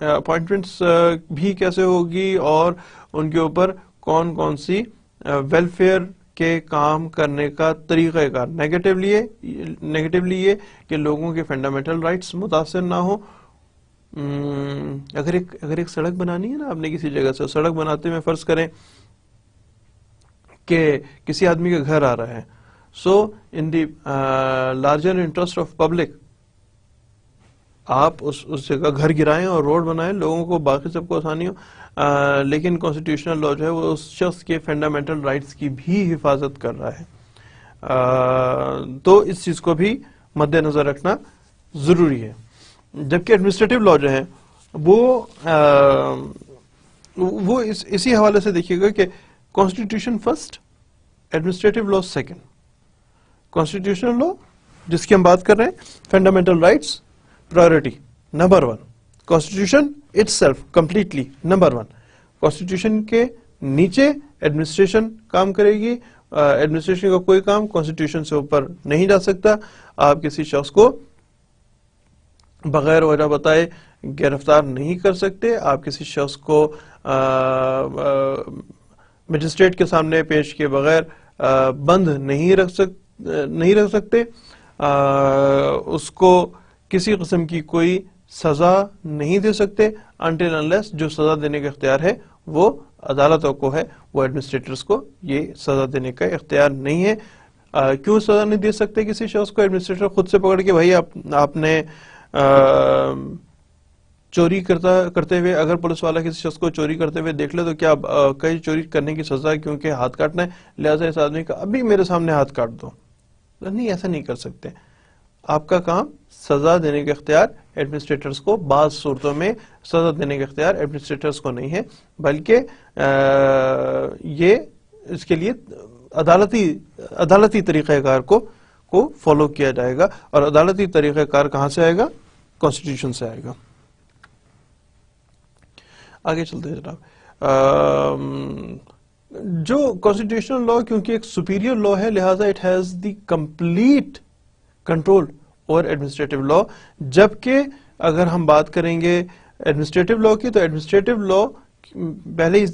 اپوائنٹمنٹس بھی کیسے ہوگی, اور ان کے اوپر کون کون سی ویلفیئر کے کام کرنے کا طریقہ کار. نیگیٹیولی یہ کہ لوگوں کے فنڈامنٹل رائٹس متاثر نہ ہو. اگر ایک سڑک بنانی ہے نا آپ نے کسی جگہ سے, سڑک بناتے میں فرض کریں کہ کسی آدمی کا گھر آ رہا ہے, so in the larger interest of public آپ اس جگہ گھر گرائیں اور روڈ بنائیں, لوگوں کو باقی سب کو آسانی ہو, لیکن کانسٹیٹیوشنل لا جو ہے وہ اس شخص کے فنڈامنٹل رائٹس کی بھی حفاظت کر رہا ہے. تو اس چیز کو بھی مد نظر رکھنا ضروری ہے. جبکہ ایڈمنسٹریٹو لا جو ہے وہ اسی حوالے سے دیکھیے گا کہ کانسٹیٹیوشن فرسٹ, ایڈمنسٹریٹو لا سیکنڈ. کانسٹیٹیوشنل لا جس کی ہم بات کر رہے ہیں, fundamental rights priority number 1, constitution it self completely number 1. Constitution کے نیچے ایڈمنسٹریشن کام کرے گی. ایڈمنسٹریشن کا کوئی کام کانسٹیٹیوشن سے اوپر نہیں جا سکتا. آپ کسی شخص کو بغیر وجہ بتائے گرفتار نہیں کر سکتے, آپ کسی شخص کو مجسٹریٹ کے سامنے پیش کیے بغیر بند نہیں رکھ سکتے, اس کو کسی قسم کی کوئی سزا نہیں دے سکتے until unless جو سزا دینے کا اختیار ہے وہ عدالتوں کو ہے, وہ ایڈمنسٹریٹرز کو یہ سزا دینے کا اختیار نہیں ہے. کیوں سزا نہیں دے سکتے کسی شخص کو ایڈمنسٹریٹر خود سے پکڑ کے بھائی آپ نے چوری کرتے ہوئے, اگر پولیس والا کسی شخص کو چوری کرتے ہوئے دیکھ لے تو کیا کئی چوری کرنے کی سزا کیونکہ ہاتھ کاٹنا ہے, لہٰذا اس آدمی کا ابھی میرے سامنے ہاتھ کاٹ دو. نہیں, ایسا نہیں کر سکتے. آپ کا کام سزا دینے کا اختیار ایڈمنسٹریٹرز کو, بعض صورتوں میں سزا دینے کا اختیار ایڈمنسٹریٹرز کو نہیں ہے, بلکہ یہ اس کے لیے عدالتی طریقہ کار کو فالو کیا جائے گا. اور عدالتی طریقہ کار کہاں سے آئے گا؟ کانسٹیٹیوشن سے آئے گا. آگے چلتے ہیں جناب. جو کانسٹیٹیوشنل لا کیونکہ ایک سپیریئر لا ہے, لہذا it has the complete control over administrative law. جبکہ اگر ہم بات کریں گے ایڈمنسٹریٹو لا کی, تو ایڈمنسٹریٹو لا پہلے ہی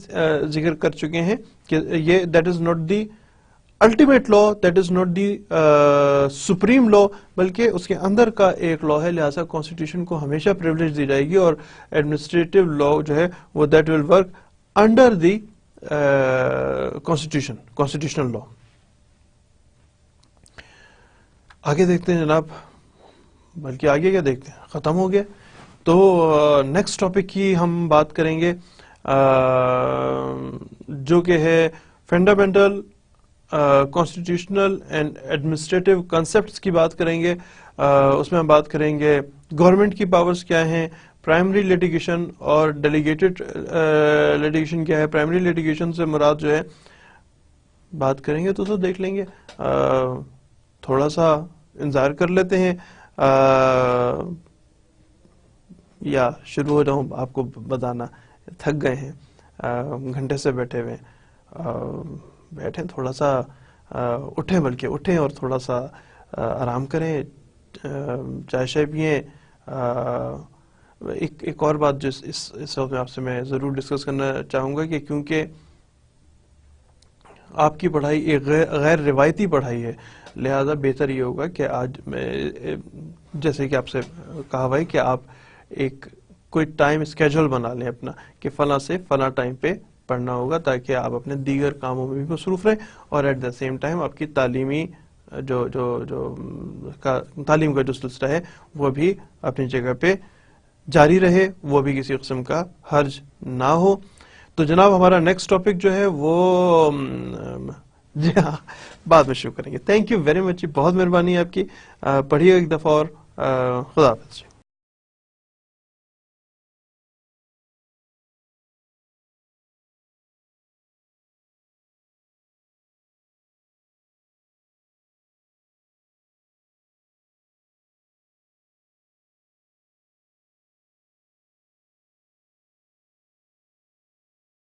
ذکر کر چکے ہیں کہ یہ that is not the ultimate law, that is not the supreme law, بلکہ اس کے اندر کا ایک لا ہے. لہٰذا کانسٹیٹیوشن کو ہمیشہ پریولیج دی جائے گی, اور ایڈمنسٹریٹو لا جو ہے وہ that will work under the constitutional law. آگے دیکھتے ہیں جناب, بلکہ آگے کیا دیکھتے ہیں, ختم ہو گیا. تو نیکسٹ ٹاپک کی ہم بات کریں گے جو کہ ہے fundamental constitutional and administrative concepts کی بات کریں گے. اس میں ہم بات کریں گے گورنمنٹ کی پاورز کیا ہیں, پرائمری لیٹیگیشن اور ڈیلیگیٹڈ لیٹیگیشن کیا ہے. پرائمری لیٹیگیشن سے مراد جو ہے بات کریں گے تو دیکھ لیں گے, تھوڑا سا انتظار کر لیتے ہیں یا شروع ہو جاؤں آپ کو بتانا. تھک گئے ہیں, گھنٹے سے بیٹھے ہوئے بیٹھیں, تھوڑا سا اٹھیں, بلکہ اٹھیں اور تھوڑا سا آرام کریں, چائے شائے پئیں. ایک اور بات جو اس وقت آپ سے میں ضرور ڈسکس کرنا چاہوں گا کہ کیونکہ آپ کی پڑھائی ایک غیر روایتی پڑھائی ہے, لہذا بہتر یہ ہوگا کہ آج میں جیسے کہ آپ سے کہا ہوا ہے کہ آپ کوئی ٹائم اسکیجول بنا لیں اپنا کہ فلاں سے فلاں ٹائم پہ پڑھنا ہوگا, تاکہ آپ اپنے دیگر کاموں میں بھی مصروف رہیں اور ایٹ دا سیم ٹائم آپ کی تعلیمی تعلیم کا جو سلسلہ ہے وہ بھی اپنی جگہ پہ جاری رہے, وہ بھی کسی قسم کا حرج نہ ہو. تو جناب ہمارا نیکسٹ ٹاپک جو ہے وہ جی ہاں بعد میں شروع کریں گے. تھینک یو ویری مچ جی, بہت مہربانی آپ کی. پڑھیے ایک دفعہ اور خدا حافظ جی.